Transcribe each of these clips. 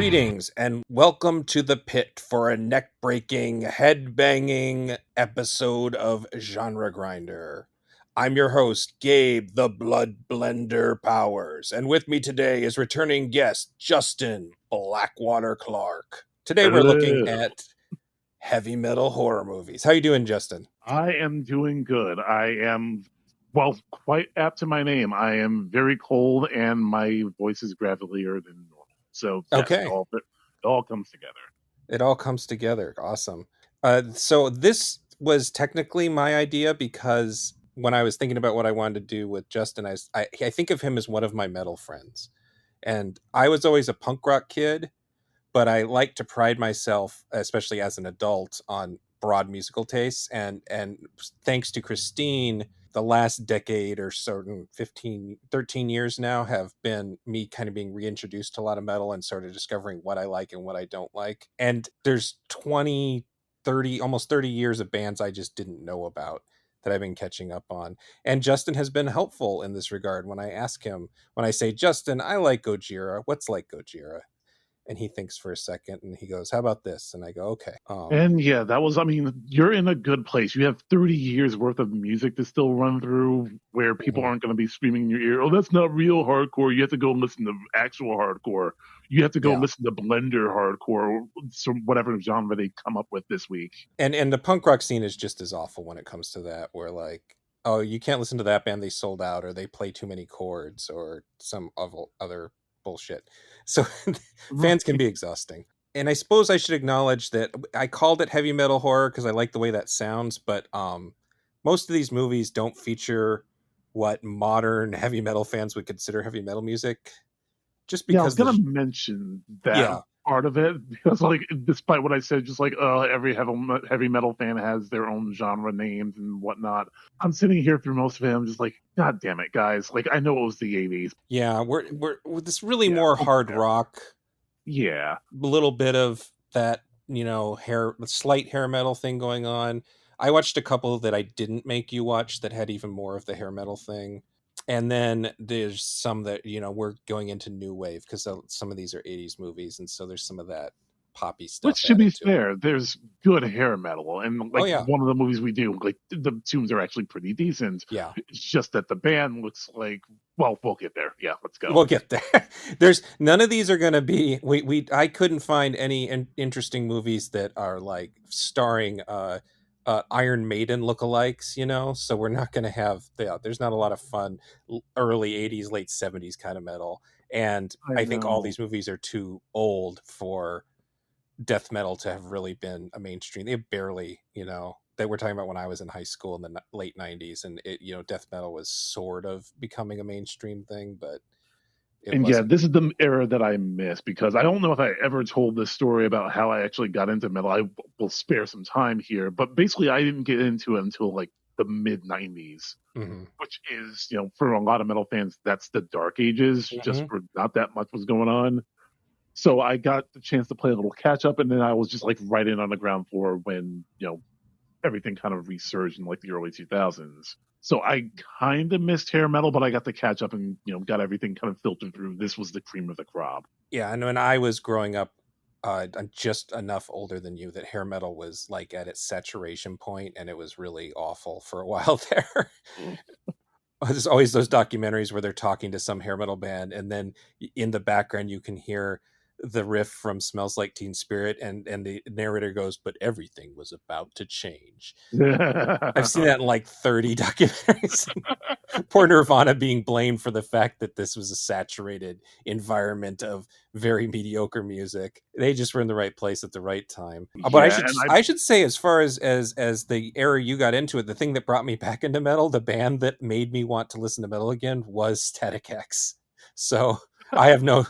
Greetings and welcome to the pit for a neck-breaking, head-banging episode of Genre Grinder. I'm your host, Gabe, the Blood Blender Powers, and with me today is returning guest, Justin Blackwater Clark. Today we're looking at heavy metal horror movies. How you doing, Justin? I am doing good. I am, well, quite apt to my name. I am very cold and my voice is gravelier than normal. So, yes, Okay. it all comes together. It all comes together. Awesome. So this was technically my idea because when I was thinking about what I wanted to do with Justin, I think of him as one of my metal friends. And I was always a punk rock kid, but I like to pride myself, especially as an adult, on broad musical tastes. And thanks to Christine, the last decade or certain 13 years now have been me kind of being reintroduced to a lot of metal and sort of discovering what I like and what I don't like. And there's 20, 30, almost 30 years of bands I just didn't know about that I've been catching up on. And Justin has been helpful in this regard. When I ask him, when I say, Justin, I like Gojira, what's like Gojira? And he thinks for a second and he goes, how about this? And I go, okay. And yeah, you're in a good place. You have 30 years worth of music to still run through where people aren't going to be screaming in your ear, oh, that's not real hardcore. You have to go and listen to actual hardcore. You have to go listen to Blender hardcore, so whatever genre they come up with this week. And the punk rock scene is just as awful when it comes to that, where like, oh, you can't listen to that band, they sold out, or they play too many chords, or some other bullshit. So fans can be exhausting. And I suppose I should acknowledge that I called it heavy metal horror because I like the way that sounds, but most of these movies don't feature what modern heavy metal fans would consider heavy metal music. Just because I was going to mention that part of it, because like, despite what I said, just like every heavy metal fan has their own genre names and whatnot. I'm sitting here through most of it. I'm just like, God damn it, guys! Like, I know it was the '80s. Yeah, we're this really more hard rock. Yeah, a little bit of that, slight hair metal thing going on. I watched a couple that I didn't make you watch that had even more of the hair metal thing. And then there's some that, we're going into new wave because some of these are 80s movies. And so there's some of that poppy stuff. Which, to be fair, there's good hair metal. And like one of the movies we do, like the tunes are actually pretty decent. Yeah. It's just that the band looks like, well, we'll get there. Yeah, let's go. We'll get there. There's none of these are going to be, I couldn't find any interesting movies that are like starring, Iron Maiden lookalikes, so we're not going to have there's not a lot of fun early 80s, late 70s kind of metal. And I think all these movies are too old for death metal to have really been a mainstream. They barely, that we're talking about when I was in high school in the late 90s, and death metal was sort of becoming a mainstream thing, but this is the era that I miss, because I don't know if I ever told this story about how I actually got into metal. I will spare some time here, but basically I didn't get into it until like the mid 90s, which is, for a lot of metal fans, that's the dark ages, just for not that much was going on. So I got the chance to play a little catch up, and then I was just like right in on the ground floor when, everything kind of resurged in like the early 2000s. So I kind of missed hair metal, but I got to catch up and, got everything kind of filtered through. This was the cream of the crop. Yeah, and when I was growing up, I'm just enough older than you that hair metal was like at its saturation point, and it was really awful for a while there. There's always those documentaries where they're talking to some hair metal band, and then in the background you can hear the riff from Smells Like Teen Spirit, and the narrator goes, but everything was about to change. I've seen that in like 30 documentaries. Poor Nirvana being blamed for the fact that this was a saturated environment of very mediocre music. They just were in the right place at the right time. But I should say, as far as the era you got into it, the thing that brought me back into metal, the band that made me want to listen to metal again, was Static X. So I have no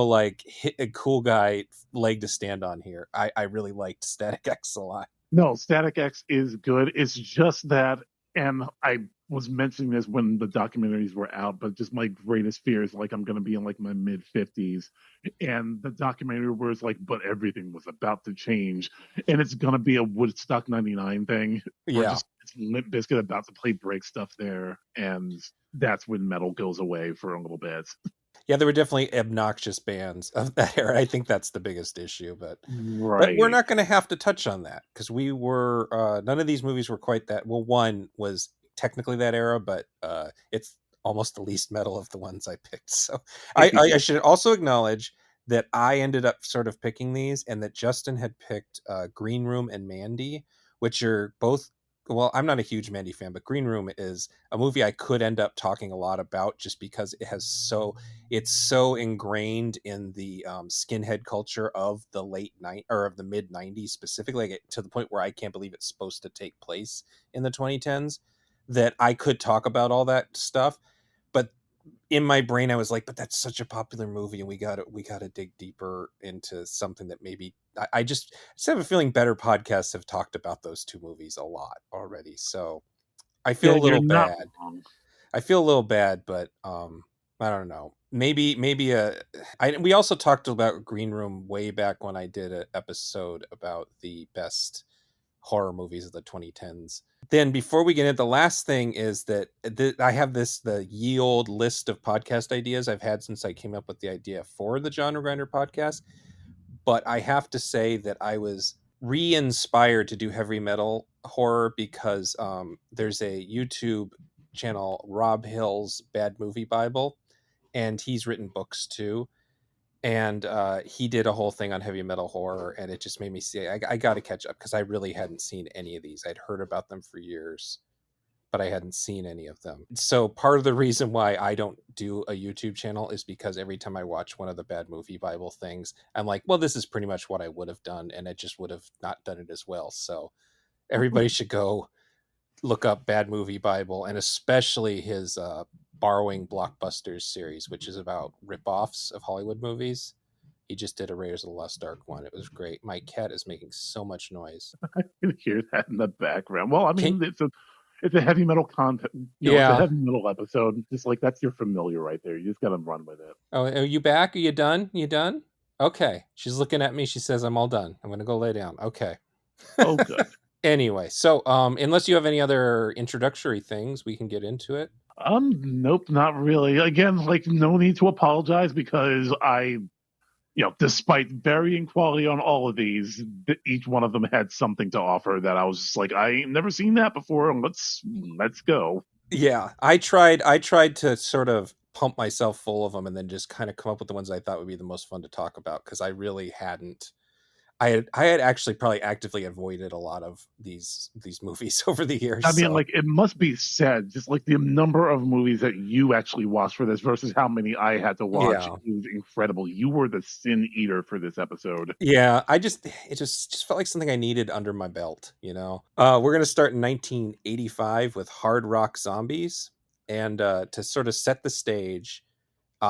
like a cool guy leg to stand on here. I really liked Static X a lot. No, Static X is good. It's just that, and I was mentioning this when the documentaries were out, but just my greatest fear is like I'm going to be in like my mid 50s, and the documentary where it's like, but everything was about to change, and it's going to be a Woodstock 99 thing. Yeah. Just, it's Limp Bizkit about to play break stuff there, and that's when metal goes away for a little bit. Yeah, there were definitely obnoxious bands of that era. I think that's the biggest issue, but we're Right. not going to have to touch on that because we were none of these movies were quite that. Well, one was technically that era, but it's almost the least metal of the ones I picked. So I should also acknowledge that I ended up sort of picking these, and that Justin had picked Green Room and Mandy, which are both. Well, I'm not a huge Mandy fan, but Green Room is a movie I could end up talking a lot about just because it's so ingrained in the skinhead culture of the late night or of the mid 90s specifically, like to the point where I can't believe it's supposed to take place in the 2010s, that I could talk about all that stuff. But in my brain I was like, but that's such a popular movie, and we got to dig deeper into something that maybe I just have a feeling better podcasts have talked about those two movies a lot already. So I feel Yeah, a you're little not bad. wrong. I feel a little bad, but I don't know. We also talked about Green Room way back when I did an episode about the best horror movies of the 2010s. Then before we get into the last thing is that I have the ye old list of podcast ideas I've had since I came up with the idea for the Genre Grinder podcast. But I have to say that I was re-inspired to do heavy metal horror because there's a YouTube channel, Rob Hill's Bad Movie Bible, and he's written books too. And he did a whole thing on heavy metal horror, and it just made me say I got to catch up because I really hadn't seen any of these. I'd heard about them for years, but I hadn't seen any of them. So part of the reason why I don't do a YouTube channel is because every time I watch one of the Bad Movie Bible things, I'm like, well, this is pretty much what I would have done, and I just would have not done it as well. So everybody should go look up Bad Movie Bible, and especially his Borrowing Blockbusters series, which is about rip-offs of Hollywood movies. He just did a Raiders of the Lost Ark one. It was great. My cat is making so much noise. I can hear that in the background. Well, I Can mean, it's a heavy metal content. It's a Yeah. heavy metal episode. Just like that's your familiar right there. You just got to run with it. Oh, are you back? Are you done? You done? Okay. She's looking at me. She says, I'm all done. I'm going to go lay down. Okay. Oh, good. Anyway, so unless you have any other introductory things, we can get into it. Nope, not really. Again, like no need to apologize because despite varying quality on all of these, each one of them had something to offer that I was just like, I ain't never seen that before. Let's go. Yeah, I tried to sort of pump myself full of them and then just kind of come up with the ones I thought would be the most fun to talk about because I really hadn't. I had actually probably actively avoided a lot of these movies over the years. I mean, So like it must be said, just like the number of movies that you actually watched for this versus how many I had to watch yeah, is incredible. You were the sin eater for this episode. yeah. It just felt like something I needed under my belt. We're gonna start in 1985 with Hard Rock Zombies, and to sort of set the stage,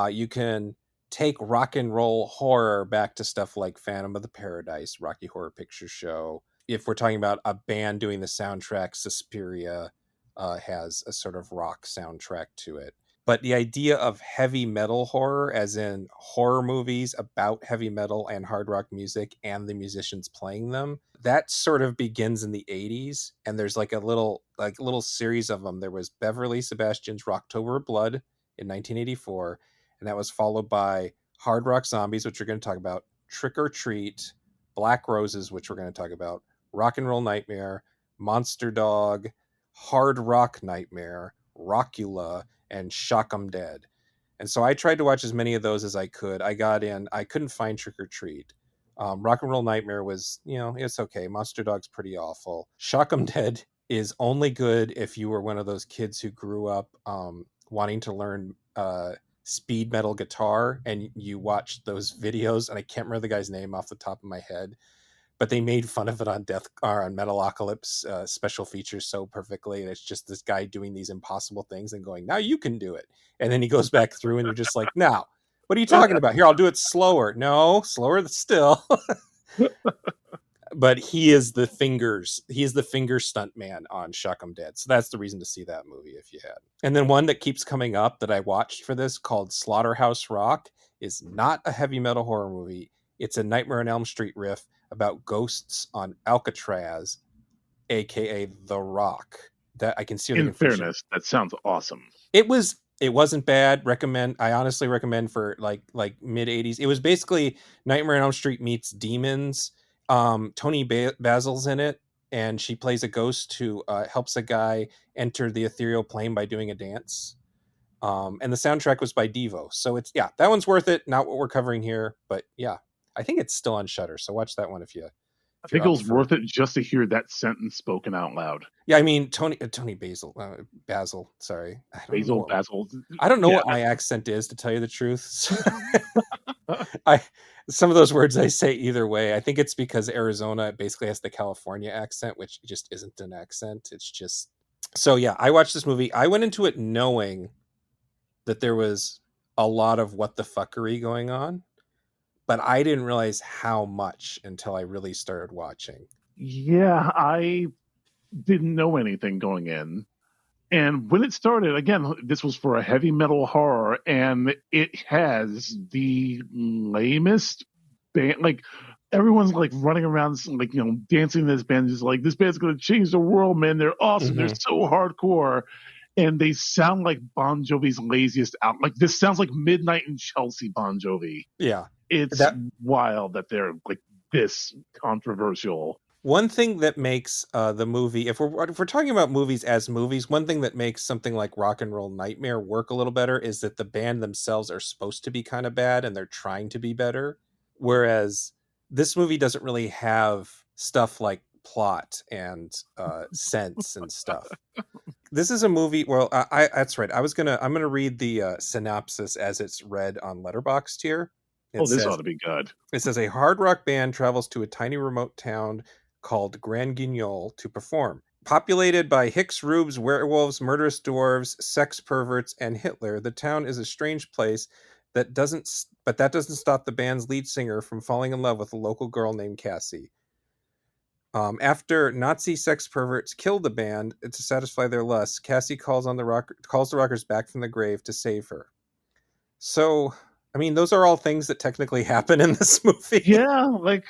you can take rock and roll horror back to stuff like Phantom of the Paradise, Rocky Horror Picture Show. If we're talking about a band doing the soundtrack, Suspiria has a sort of rock soundtrack to it. But the idea of heavy metal horror, as in horror movies about heavy metal and hard rock music and the musicians playing them, that sort of begins in the 80s. And there's like a little series of them. There was Beverly Sebastian's Rocktober Blood in 1984, and that was followed by Hard Rock Zombies, which we're going to talk about, Trick or Treat, Black Roses, which we're going to talk about, Rock and Roll Nightmare, Monster Dog, Hard Rock Nightmare, Rockula, and Shock 'em Dead. And so I tried to watch as many of those as I could. I couldn't find Trick or Treat. Rock and Roll Nightmare was, it's okay. Monster Dog's pretty awful. Shock 'em Dead is only good if you were one of those kids who grew up wanting to learn speed metal guitar and you watched those videos. And I can't remember the guy's name off the top of my head, but they made fun of it on Death or on Metalocalypse special features so perfectly. And it's just this guy doing these impossible things and going, now you can do it. And then he goes back through and you're just like, now, what are you talking about? Here, I'll do it slower. No, slower still. But he is the finger stunt man on Shock 'em Dead. So that's the reason to see that movie if you had. And then one that keeps coming up that I watched for this called Slaughterhouse Rock is not a heavy metal horror movie. It's a Nightmare on Elm Street riff about ghosts on Alcatraz, aka The Rock. That I can see how they In can feature. fairness, that sounds awesome. It was It wasn't bad. Recommend. I honestly recommend for like mid '80s. It was basically Nightmare on Elm Street meets Demons. Tony Basil's in it, and she plays a ghost who helps a guy enter the ethereal plane by doing a dance. And the soundtrack was by Devo. So it's yeah, that one's worth it. Not what we're covering here, but yeah, I think it's still on Shutter. So watch that one I if you're think it up was for. worth it just to hear that sentence spoken out loud. Yeah, I mean Tony Basil. Sorry, Basil. I don't know Yeah. what my accent is, to tell you the truth. I some of those words I say either way. I think it's because Arizona basically has the California accent, which just isn't an accent. It's just so yeah. I watched this movie. I went into it knowing that there was a lot of what the fuckery going on, but I didn't realize how much until I really started watching. Yeah, I didn't know anything going in. And when it started, again, this was for a heavy metal horror, and it has the lamest band. Like, everyone's like running around, like, dancing this band, just like, this band's going to change the world, man. They're awesome. They're Mm-hmm. so hardcore. And they sound like Bon Jovi's laziest out. Like, this sounds like Midnight in Chelsea Bon Jovi. Yeah, It's that wild that they're like this controversial. one thing that makes the movie, if we're talking about movies as movies, one thing that makes something like Rock and Roll Nightmare work a little better is that the band themselves are supposed to be kind of bad and they're trying to be better. Whereas this movie doesn't really have stuff like plot and sense and stuff. This is a movie. Well, that's right. I'm gonna read the synopsis as it's read on Letterboxd here. Oh, It this ought says to be good. it says a hard rock band travels to a tiny remote town called Grand Guignol to perform. Populated by Hicks, Rubes, werewolves, murderous dwarves, sex perverts, and Hitler, the town is a strange place that doesn't stop the band's lead singer from falling in love with a local girl named Cassie. After Nazi sex perverts kill the band to satisfy their lusts, Cassie calls the rockers back from the grave to save her. So, I mean, those are all things that technically happen in this movie. Yeah, like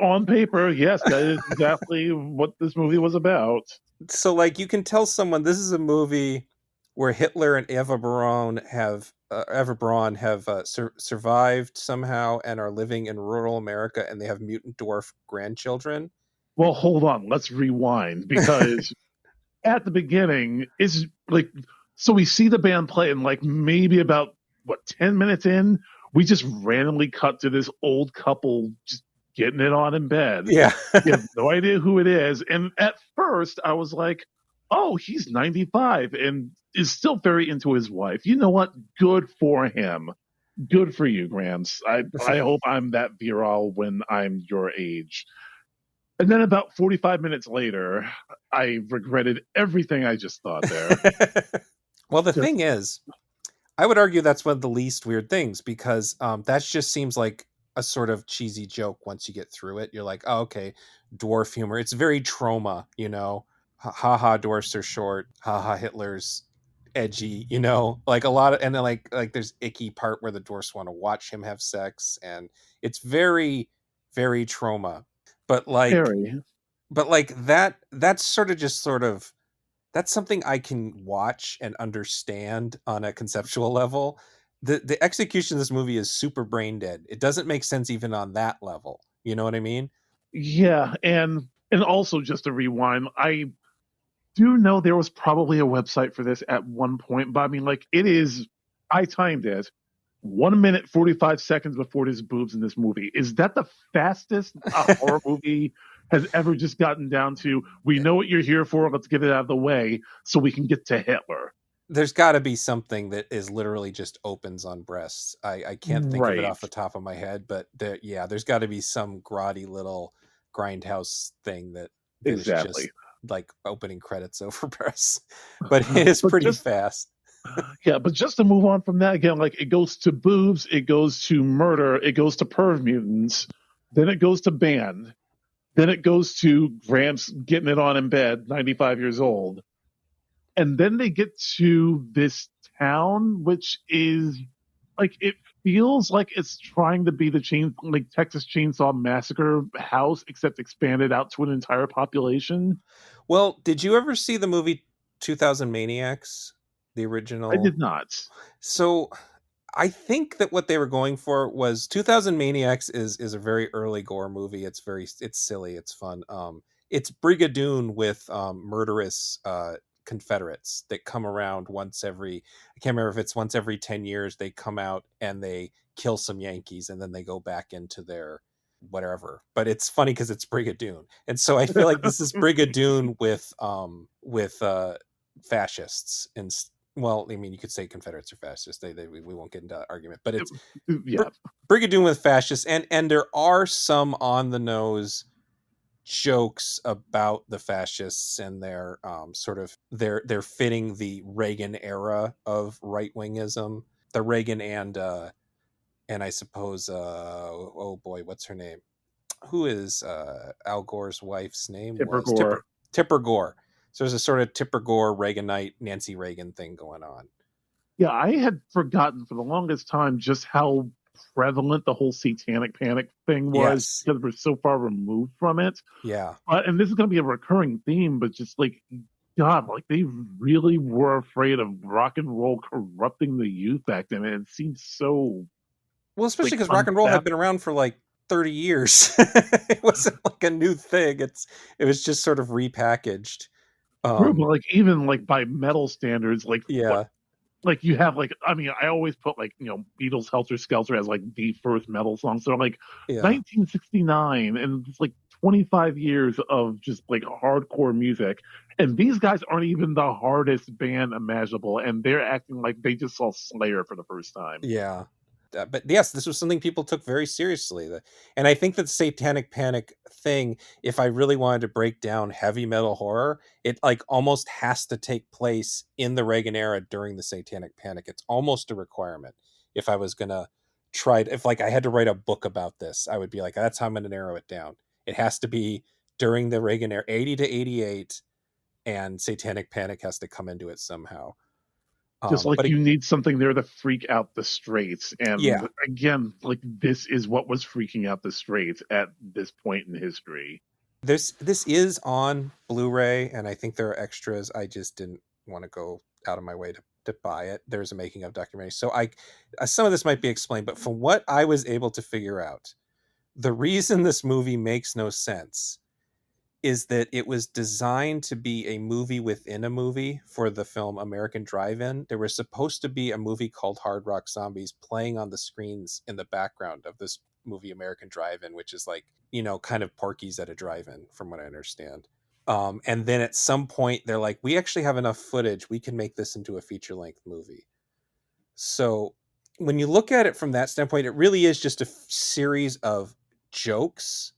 on paper, yes, that is exactly what this movie was about. So, like, you can tell someone this is a movie where Hitler and Eva Braun have survived somehow and are living in rural America, and they have mutant dwarf grandchildren. Well, hold on, let's rewind because at the beginning is like, so we see the band play, and like maybe about what 10 minutes in, we just randomly cut to this old couple just getting it on in bed. Yeah. You have no idea who it is, and at first I was like, "Oh, he's 95 and is still very into his wife." You know what? Good for him. Good for you, Grams. I hope I'm that virile when I'm your age. And then about 45 minutes later, I regretted everything I just thought there. Well, the Just thing is, I would argue that's one of the least weird things because that just seems like a sort of cheesy joke once you get through it. You're like, oh, okay, dwarf humor. It's very trauma, you know. Ha ha, dwarfs are short. Ha ha, Hitler's edgy, you know. Like a lot of, and then like there's icky part where the dwarfs want to watch him have sex, and it's very, very trauma. But like, scary. that's sort of that's something I can watch and understand on a conceptual level. The execution of this movie is super brain dead. It doesn't make sense even on that level. You know what I mean? Yeah, and also just to rewind, I do know there was probably a website for this at one point, but I mean, like, it is. I timed it 1 minute 45 seconds before there's boobs in this movie. Is that the fastest a horror movie has ever just gotten down to? We know what you're here for. Let's get it out of the way so we can get to Hitler. There's got to be something that is literally just opens on breasts. I can't think of it Right. off the top of my head, but there's got to be some grotty little grindhouse thing that is Exactly. just like opening credits over breasts. But it is But pretty just fast. Yeah, but just to move on from that again, like it goes to boobs, it goes to murder, it goes to perv mutants, then it goes to band, then it goes to Gramps getting it on in bed, 95 years old, and then they get to this town, which is like it feels like it's trying to be the Texas Chainsaw Massacre house, except expanded out to an entire population. Well, did you ever see the movie 2000 Maniacs? The I original. did not. So I think that what they were going for was 2000 Maniacs is a very early gore movie. It's silly, it's fun. It's Brigadoon with murderous Confederates that come around once every, I can't remember if it's once every 10 years they come out and they kill some Yankees and then they go back into their whatever. But it's funny because it's Brigadoon. And so I feel like this is Brigadoon with fascists and, well, I mean, you could say Confederates are fascists. We won't get into that argument, but it's Yeah, Brigadoon with fascists, and there are some on the nose jokes about the fascists and their sort of they're fitting the Reagan era of right wingism, the Reagan and I suppose oh boy, what's her name? Who is Al Gore's wife's name? Tipper Was Gore. Tipper Gore. So there's a sort of Tipper Gore Reaganite Nancy Reagan thing going on. Yeah, I had forgotten for the longest time just how prevalent the whole satanic panic thing was Yes. because we're so far removed from it. Yeah. And this is going to be a recurring theme, but just like, God, like they really were afraid of rock and roll corrupting the youth back then. And it seems so Well, especially like because rock and roll had been unfathomable. around for like 30 years. It wasn't like a new thing. It was just sort of repackaged. True, but Um, like even like by metal standards, like what yeah, like you have like I mean I always put like Beatles Helter Skelter as like the first metal song. So like yeah, 1969 and it's like 25 years of just like hardcore music, and these guys aren't even the hardest band imaginable, and they're acting like they just saw Slayer for the first time. yeah. But yes, this was something people took very seriously. And I think that Satanic Panic thing, if I really wanted to break down heavy metal horror, it like almost has to take place in the Reagan era during the Satanic Panic. It's almost a requirement. If I was gonna if like I had to write a book about this, I would be like, that's how I'm gonna narrow it down. It has to be during the Reagan era, 80 to 88, and Satanic Panic has to come into it somehow. Just like But you need something there to freak out the straights, and yeah, again, like this is what was freaking out the straights at this point in history. this is on Blu-ray, and I think there are extras. I just didn't want to go out of my way to buy it. There's a making of documentary, so I some of this might be explained, but from what I was able to figure out, the reason this movie makes no sense is that it was designed to be a movie within a movie for the film American Drive-In. There was supposed to be a movie called Hard Rock Zombies playing on the screens in the background of this movie American Drive-In, which is like, kind of Porky's at a drive-in, from what I understand. And then at some point, they're like, we actually have enough footage. We can make this into a feature-length movie. So when you look at it from that standpoint, it really is just a series of jokes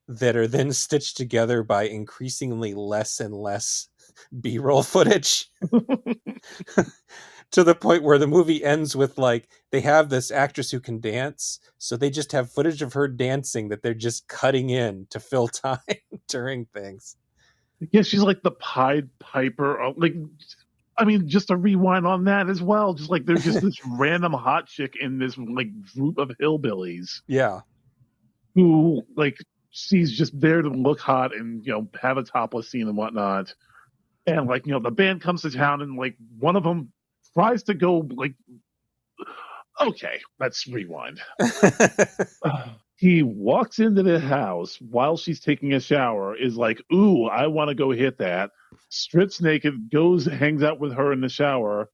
that are then stitched together by increasingly less and less B-roll footage to the point where the movie ends with like they have this actress who can dance, so they just have footage of her dancing that they're just cutting in to fill time during things. Yeah, she's like the Pied Piper. Like, I mean, just a rewind on that as well. Just like there's just this random hot chick in this like group of hillbillies Yeah. who like she's just there to look hot and have a topless scene and whatnot. And like the band comes to town and like one of them tries to go like, okay, let's rewind. He walks into the house while she's taking a shower, is like, ooh, I want to go hit that. Strips naked, goes, hangs out with her in the shower.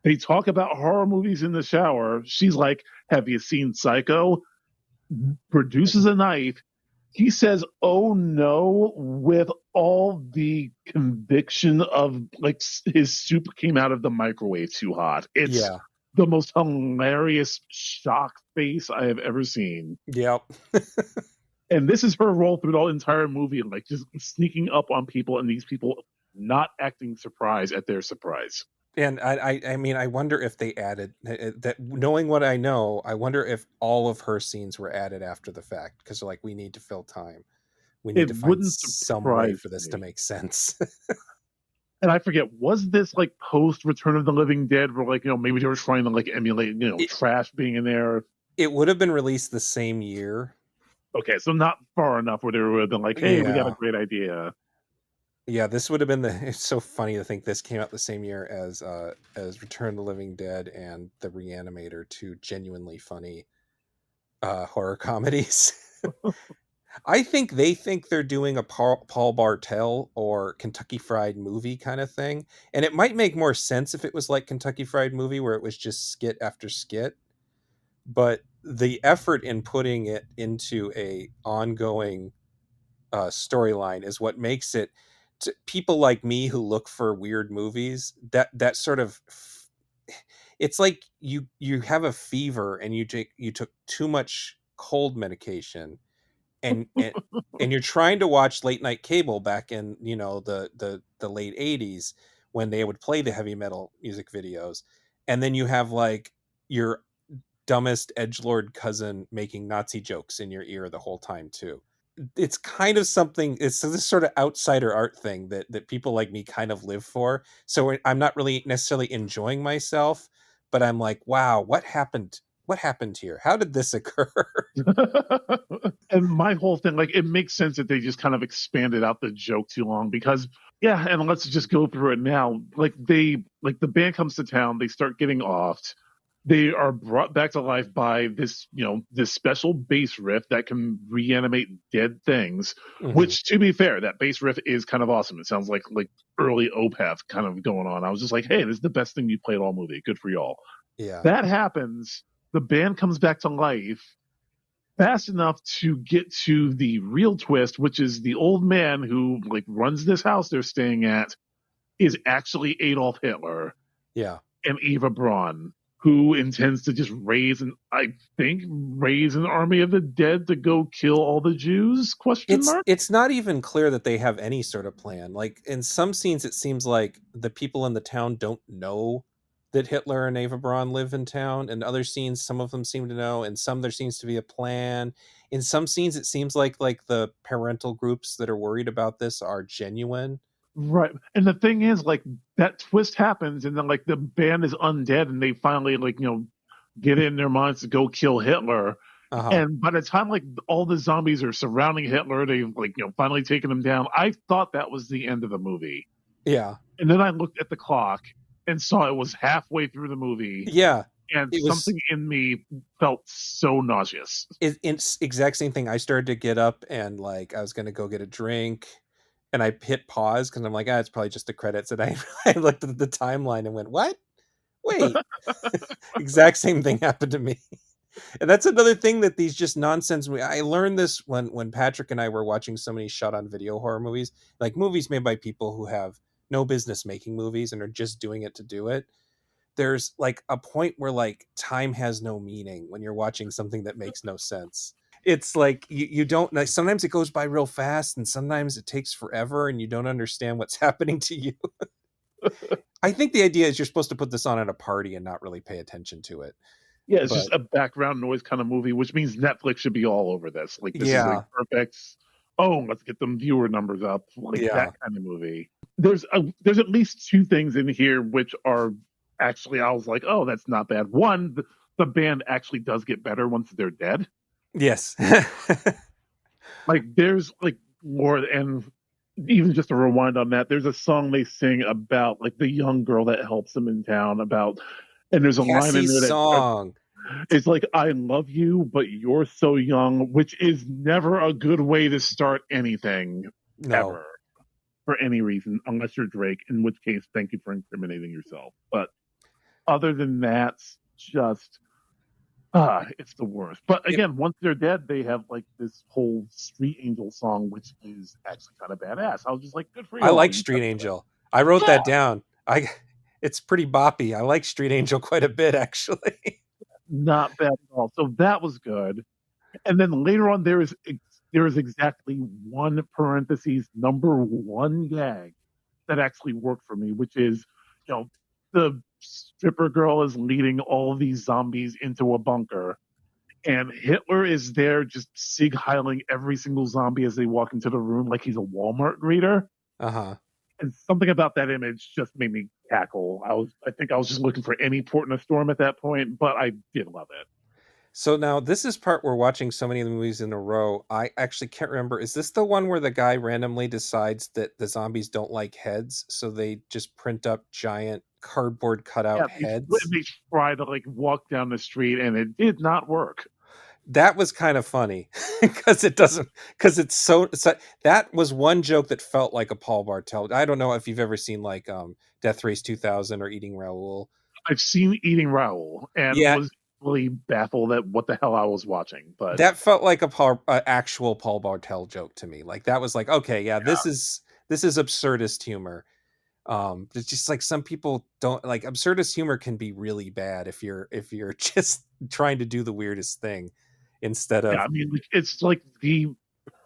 They talk about horror movies in the shower. She's like, have you seen Psycho? Produces a knife. He says, oh no, with all the conviction of like his soup came out of the microwave too hot. It's Yeah. the most hilarious shock face I have ever seen. Yep. And this is her role through the entire movie, and like just sneaking up on people, and these people not acting surprised at their surprise. And I mean, I wonder if they added that. Knowing what I know, I wonder if all of her scenes were added after the fact because like we need to fill time. We need It to find wouldn't some way surprise for this to me. make sense. And I forget, was this like post Return of the Living Dead, where like maybe they were trying to like emulate it, trash being in there? it would have been released the same year. Okay, so not far enough where they would have been like, hey, we got a Yeah. great idea. Yeah, this would have been the. It's so funny to think this came out the same year as Return of the Living Dead and The Reanimator, two genuinely funny horror comedies. I think they're doing a Paul Bartel or Kentucky Fried Movie kind of thing, and it might make more sense if it was like Kentucky Fried Movie, where it was just skit after skit. But the effort in putting it into a ongoing storyline is what makes it, to people like me who look for weird movies, that sort of, it's like you have a fever and you took too much cold medication, and and you're trying to watch late night cable back in, the late 80s, when they would play the heavy metal music videos, and then you have like your dumbest edgelord cousin making Nazi jokes in your ear the whole time too. It's kind of something, it's this sort of outsider art thing that people like me kind of live for. So I'm not really necessarily enjoying myself, but I'm like, wow, what happened here, how did this occur? And my whole thing, like, it makes sense that they just kind of expanded out the joke too long because, yeah, and let's just go through it now. Like the band comes to town, they start getting offed. They are brought back to life by this, this special bass riff that can reanimate dead things. Hmm. Which, to be fair, that bass riff is kind of awesome. It sounds like early Opeth kind of going on. I was just like, hey, this is the best thing you played all movie. Good for y'all. Yeah. That happens. The band comes back to life fast enough to get to the real twist, which is the old man who like runs this house they're staying at is actually Adolf Hitler Yeah. and Eva Braun, who intends to just raise an army of the dead to go kill all the Jews? Question it's mark. it's not even clear that they have any sort of plan. Like in some scenes it seems like the people in the town don't know that Hitler and Eva Braun live in town, and other scenes some of them seem to know, and some there seems to be a plan. In some scenes it seems like the parental groups that are worried about this are genuine. Right. And the thing is, like, that twist happens, and then, like, the band is undead, and they finally, like, get in their minds to go kill Hitler. Uh-huh. And by the time, like, all the zombies are surrounding Hitler, they've, like, finally taken him down. I thought that was the end of the movie. Yeah. And then I looked at the clock and saw it was halfway through the movie, Yeah. and It was something in me felt so nauseous. it's exact same thing. I started to get up and like I was gonna go get a drink, and I hit pause because I'm like, it's probably just the credits. And I I looked at the timeline and went, what? Wait, exact same thing happened to me. And that's another thing that these just nonsense. I learned this when Patrick and I were watching so many shot on video horror movies, like movies made by people who have no business making movies and are just doing it to do it. There's like a point where like time has no meaning when you're watching something that makes no sense. It's like you don't like, sometimes it goes by real fast and sometimes it takes forever and you don't understand what's happening to you. I think the idea is you're supposed to put this on at a party and not really pay attention to it. Yeah, it's But just a background noise kind of movie, which means Netflix should be all over this. Like, this is a yeah, perfect. Oh, let's get them viewer numbers up, like that yeah. kind of movie. There's at least two things in here which are actually, I was like, oh, that's not bad. One, the band actually does get better once they're dead. Yes. Like, there's like more, and even just a rewind on that, there's a song they sing about like the young girl that helps them in town about, and there's a line in Cassie's there that song. it's like, I love you, but you're so young, which is never a good way to start anything No. ever for any reason, unless you're Drake, in which case, thank you for incriminating yourself. But other than that, just, it's the worst. But It, again, once they're dead, they have like this whole Street Angel song, which is actually kind of badass. I was just like, good for I y'all. like You Street got that. Angel. I wrote Yeah, that down. I It's pretty boppy. I like Street Angel quite a bit actually. not bad at all. So that was good. And then later on, there is exactly one parentheses number one gag that actually worked for me, which is, you know, the stripper girl is leading all these zombies into a bunker, and Hitler is there just sig heiling every single zombie as they walk into the room like he's a Walmart greeter. Uh-huh. And something about that image just made me cackle. I think I was just looking for any port in a storm at that point, but I did love it. So now this is part we're watching so many of the movies in a row. I actually can't remember. Is this the one where the guy randomly decides that the zombies don't like heads, so they just print up giant cardboard cutout Yeah, heads? they try to like walk down the street, and it did not work. That was kind of funny because it doesn't because it's that was one joke that felt like a Paul Bartel. I don't know if you've ever seen like Death Race 2000 or Eating Raoul. I've seen Eating Raoul and Yeah, was really baffled at what the hell I was watching. But that felt like a actual Paul Bartel joke to me. Like that was like, okay, yeah, yeah, this is absurdist humor. It's just like some people don't like absurdist humor can be really bad if you're just trying to do the weirdest thing instead yeah. of I mean, like, it's like the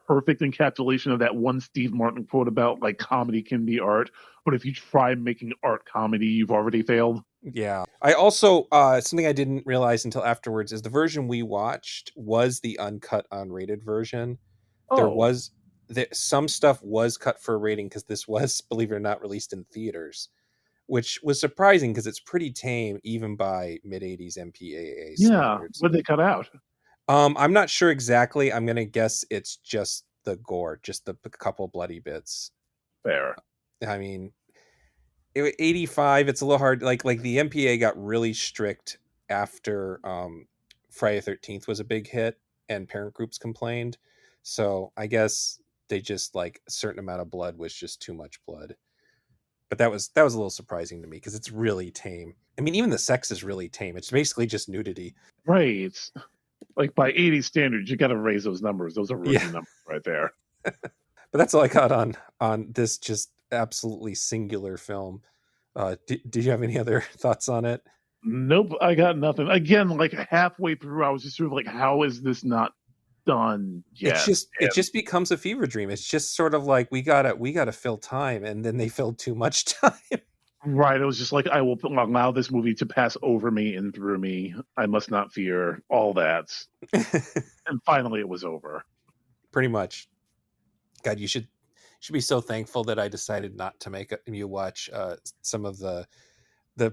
perfect encapsulation of that one Steve Martin quote about like comedy can be art, but if you try making art comedy, you've already failed. yeah. I also something I didn't realize until afterwards is the version we watched was the uncut unrated version. There Oh, was some stuff was cut for a rating because this was, believe it or not, released in theaters, which was surprising because it's pretty tame even by mid 80s MPAA yeah. standards. What they cut out? I'm not sure exactly. I'm gonna guess it's just the gore, just the couple bloody bits. Fair. I mean, 85. It's a little hard. Like the MPA got really strict after Friday 13th was a big hit, and parent groups complained. So I guess they just like a certain amount of blood was just too much blood. But that was a little surprising to me because it's really tame. I mean, even the sex is really tame. It's basically just nudity. Right. Like by 80 standards, you got to raise those numbers. Those are Yeah. rookie numbers right there. But that's all I got on this just absolutely singular film. Did you have any other thoughts on it? Nope, I got nothing. Again, like halfway through, I was just sort of like, how is this not done It's yet? just it And just becomes a fever dream. It's just sort of like we gotta fill time, and then they filled too much time. right, it was just like, I will allow this movie to pass over me and through me. I must not fear all that. And finally, it was over. Pretty much. God, you should be so thankful that I decided not to make you watch some of the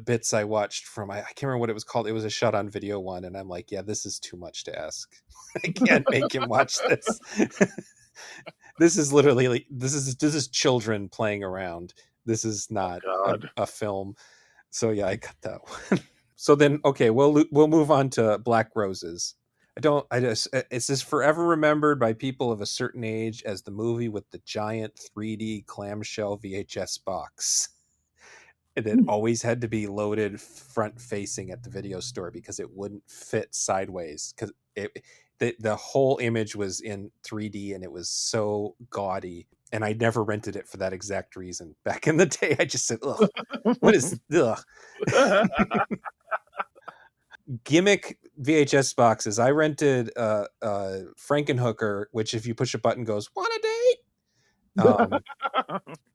bits I watched from I can't remember what it was called. It was a shot on video one, and I'm like, yeah, this is too much to ask. I can't make him watch this. This is literally like, this is children playing around. This is Oh, not God. a film. So yeah, I cut that one. So then, okay, we'll move on to Black Roses. I just it's just forever remembered by people of a certain age as the movie with the giant 3D clamshell VHS box that always had to be loaded front facing at the video store because it wouldn't fit sideways because the whole image was in 3D and it was so gaudy. And I never rented it for that exact reason. Back in the day, I just said, "Ugh, what is ugh?" Gimmick VHS boxes. I rented Frankenhooker, which if you push a button goes, "Want a date?"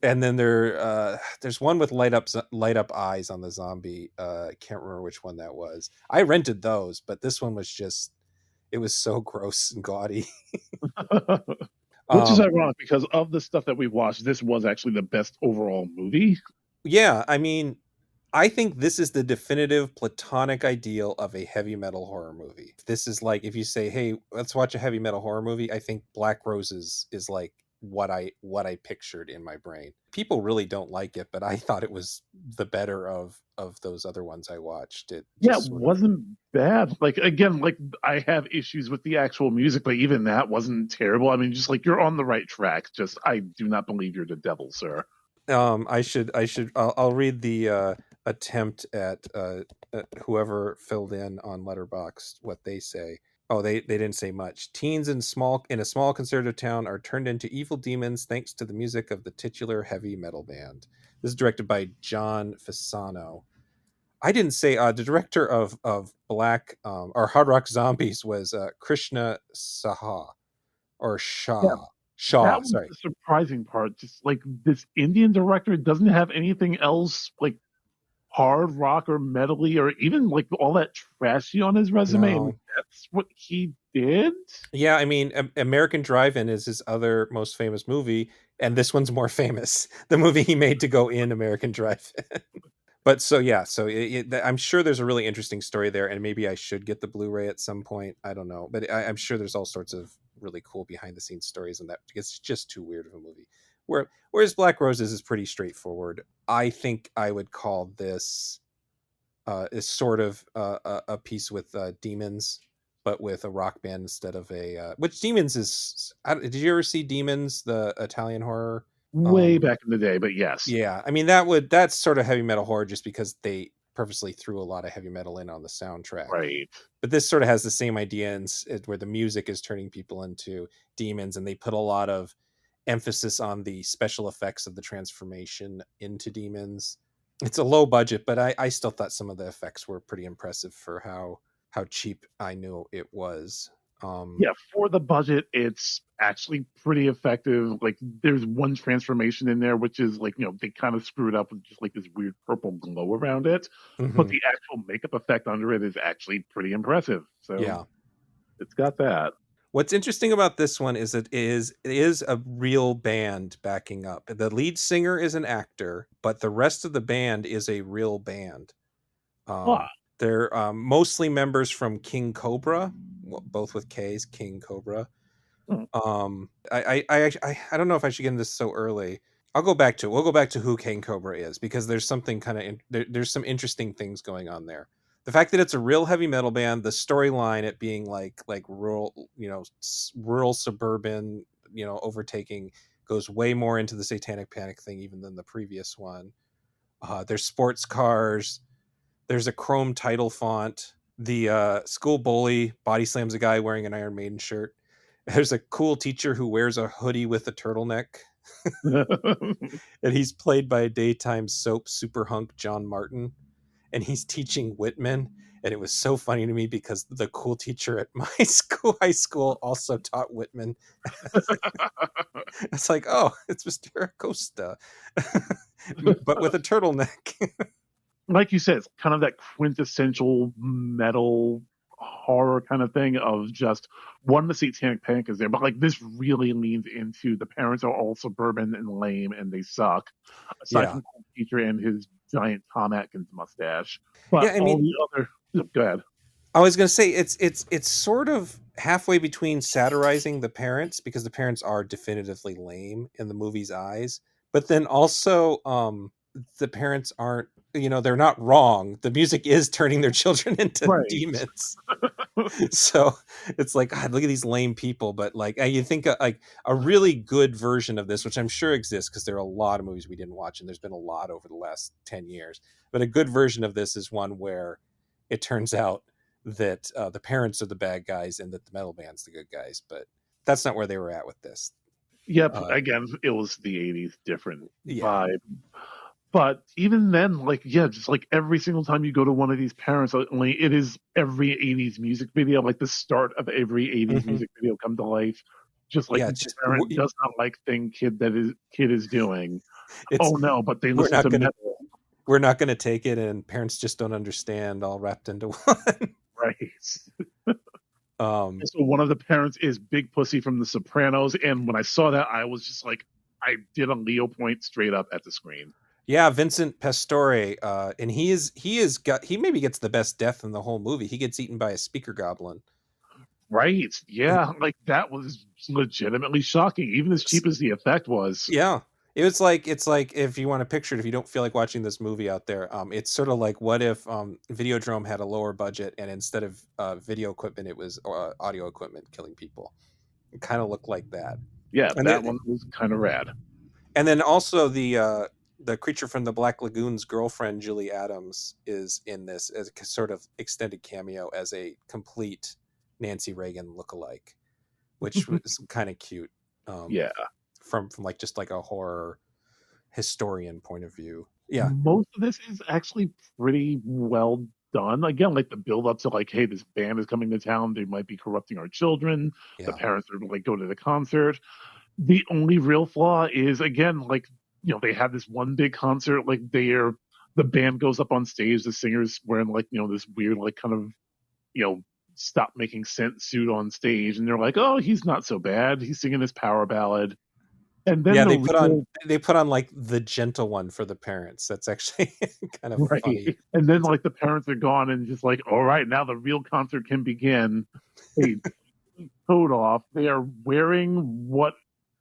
And then there's one with light up eyes on the zombie. I can't remember which one that was. I rented those, but this one was just it was so gross and gaudy. Which is Um, ironic because of the stuff that we watched, this was actually the best overall movie. yeah, I mean, I think this is the definitive platonic ideal of a heavy metal horror movie. This is like if you say, "Hey, let's watch a heavy metal horror movie." I think Black Roses is like what I pictured in my brain. People really don't like it, but I thought it was the better of those other ones I watched. It Yeah, it just sort of wasn't bad. Like again, like I have issues with the actual music, but even that wasn't terrible. I mean, just like you're on the right track. Just I do not believe you're the devil, sir. I'll read the attempt at whoever filled in on Letterboxd what they say. Oh, they didn't say much. Teens in a small conservative town are turned into evil demons thanks to the music of the titular heavy metal band. This is directed by John Fasano. I didn't say the director of Black or Hard Rock Zombies was Krishna Saha or Yeah, Shah. Shaw, that was sorry. the surprising part. Just like this Indian director doesn't have anything else like hard rock or metally or even like all that trashy on his resume, and No. that's what he did. Yeah, I mean, American Drive-In is his other most famous movie, and this one's more famous. The movie he made to go in American Drive-In. But so yeah, so I'm sure there's a really interesting story there, and maybe I should get the Blu-ray at some point. I don't know, but I'm sure there's all sorts of really cool behind the scenes stories in that. It's just too weird of a movie. Whereas Black Roses is pretty straightforward. I think I would call this is sort of a piece with Demons, but with a rock band instead of a which Demons is. Did you ever see Demons, the Italian horror? Way back in the day, but yes. Yeah, I mean that's sort of heavy metal horror just because they purposely threw a lot of heavy metal in on the soundtrack. Right. But this sort of has the same idea where the music is turning people into demons, and they put a lot of emphasis on the special effects of the transformation into demons. It's a low budget, but I still thought some of the effects were pretty impressive for how cheap I knew it was. Yeah, for the budget, it's actually pretty effective. Like, there's one transformation in there, which is like, they kind of screwed up with just like this weird purple glow around it. But Mhm. the actual makeup effect under it is actually pretty impressive. So Yeah. it's got that. What's interesting about this one is it is a real band backing up. The lead singer is an actor, but the rest of the band is a real band. Ah, They're mostly members from King Cobra, both with K's, King Cobra. hmm. I don't know if I should get into this so early. I'll go back to it. We'll go back to who King Cobra is because there's something kind of there's some interesting things going on there. The fact that it's a real heavy metal band, the storyline, it being like rural, rural suburban, overtaking, goes way more into the Satanic Panic thing even than the previous one. There's sports cars. There's a chrome title font. The school bully body slams a guy wearing an Iron Maiden shirt. There's a cool teacher who wears a hoodie with a turtleneck, and he's played by a daytime soap super hunk John Martin, and he's teaching Whitman. And it was so funny to me because the cool teacher at my high school, also taught Whitman. It's like, oh, it's Mr. Acosta, but with a turtleneck. Like you said, it's kind of that quintessential metal horror kind of thing of just one, the Satanic Panic is there, but like this really leans into the parents are all suburban and lame and they suck, aside Yeah, from the teacher and his giant Tom Atkins mustache. But yeah. I all mean, the other, go ahead. I was gonna say it's sort of halfway between satirizing the parents because the parents are definitively lame in the movie's eyes, but then also the parents aren't, they're not wrong. The music is turning their children into Right. demons. So it's like, God, look at these lame people. But like you think like a really good version of this, which I'm sure exists because there are a lot of movies we didn't watch, and there's been a lot over the last 10 years. But a good version of this is one where it turns out that the parents are the bad guys and that the metal band's the good guys. But that's not where they were at with this. Yep. Uh, Again, it was the 80s, different yeah, vibe. But even then, like, yeah, just like every single time you go to one of these parents, only it is every 80s music video, like the start of every 80s hmm music video come to life. Just like yeah. the It's just parent does not like thing kid is doing. it's Oh no, but they we're listen not to gonna metal. we're not gonna take it, and parents just don't understand, all wrapped into one. Right. um, So one of the parents is Big Pussy from The Sopranos, and when I saw that, I was just like, I did a Leo point straight up at the screen. Yeah, Vincent Pastore, and he maybe gets the best death in the whole movie. He gets eaten by a speaker goblin. Right. Yeah. Like that was legitimately shocking, even as cheap as the effect was. Yeah, it's like if you want to picture it, if you don't feel like watching this movie out there, it's sort of like what if Videodrome had a lower budget and instead of video equipment, it was audio equipment killing people. It kind of looked like that, Yeah, and that it, one was kind of rad. and then also the creature from the Black Lagoon's girlfriend, Julie Adams, is in this as a sort of extended cameo as a complete Nancy Reagan lookalike, which was kind of cute. Um, Yeah. from like just like a horror historian point of view. Yeah, Most of this is actually pretty well done. Again, like the build up to like, hey, this band is coming to town. They might be corrupting our children. The yeah, parents are like go to the concert. The only real flaw is again, like, they have this one big concert, like the band goes up on stage, the singer's wearing like, this weird, like kind of, you know, stop making sense suit on stage, and they're like, oh, he's not so bad. He's singing this power ballad. And then Yeah, the real they put on like the gentle one for the parents. That's actually kind of right, funny. and then like the parents are gone, and just like, all right, now the real concert can begin. They coat off. They are wearing what,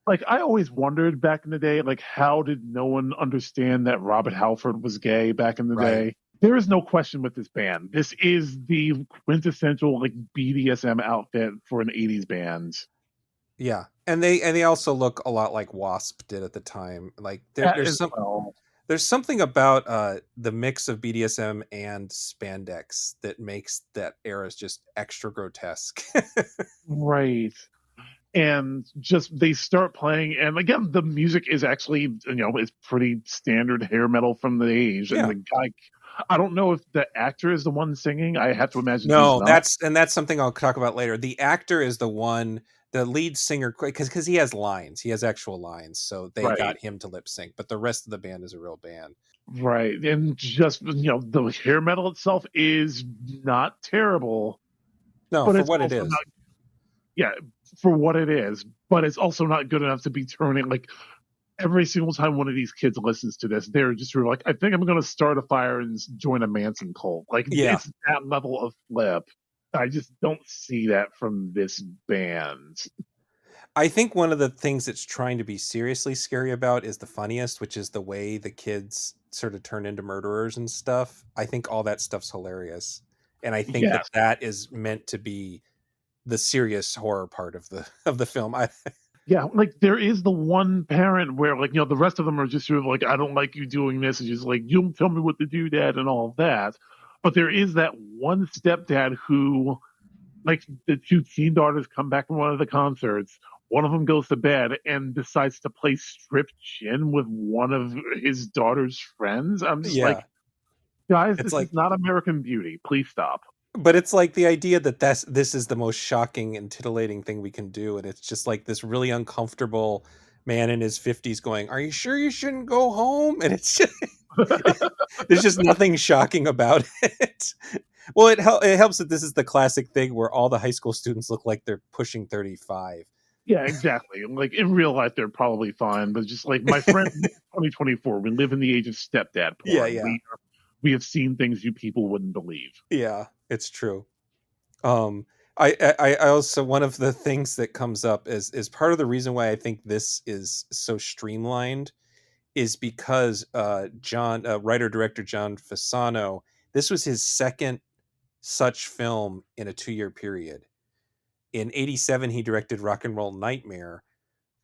like, I always wondered back in the day, like, how did no one understand that Robert Halford was gay back in the Right. day? There is no question with this band. This is the quintessential like BDSM outfit for an 80s band. Yeah. And they also look a lot like Wasp did at the time. Like As well. there's something about the mix of BDSM and spandex that makes that era just extra grotesque. Right. And just they start playing, and again the music is actually, it's pretty standard hair metal from the age, and Yeah. the guy, I don't know if the actor is the one singing. I have to imagine he's No, not. that's something I'll talk about later. The actor is the lead singer, because he has lines. He has actual lines, so they Right. got him to lip sync. But the rest of the band is a real band. Right. And just, the hair metal itself is not terrible, No, but for it's what it also not, is. yeah, for what it is, but it's also not good enough to be turning, like, every single time one of these kids listens to this, they're just sort of like, I think I'm going to start a fire and join a Manson cult. Like, Yeah, it's that level of flip. I just don't see that from this band. I think one of the things it's trying to be seriously scary about is the funniest, which is the way the kids sort of turn into murderers and stuff. I think all that stuff's hilarious, and I think that Yes. that is meant to be the serious horror part of the of the film. Yeah, like there is the one parent where, like, the rest of them are just sort of like, I don't like you doing this, and just like, you don't tell me what to do, Dad, and all of that. But there is that one stepdad who, like, the two teen daughters come back from one of the concerts. One of them goes to bed and decides to play strip gin with one of his daughter's friends. I'm just like, Yeah, guys, it's this is like, not American Beauty. Please stop. but it's like the idea that this is the most shocking and titillating thing we can do, and it's just like this really uncomfortable man in his 50s going, "Are you sure you shouldn't go home?" And it's just there's just nothing shocking about it. Well, it helps that this is the classic thing where all the high school students look like they're pushing 35. Yeah, exactly. Like in real life, they're probably fine, but just like my friend, 2024, we live in the age of stepdad Yeah, porn. yeah, We have seen things you people wouldn't believe. yeah. It's true. Um, I also, one of the things that comes up is part of the reason why I think this is so streamlined is because writer director John Fasano, this was his second such film in a 2-year period. In '87, he directed Rock and Roll Nightmare,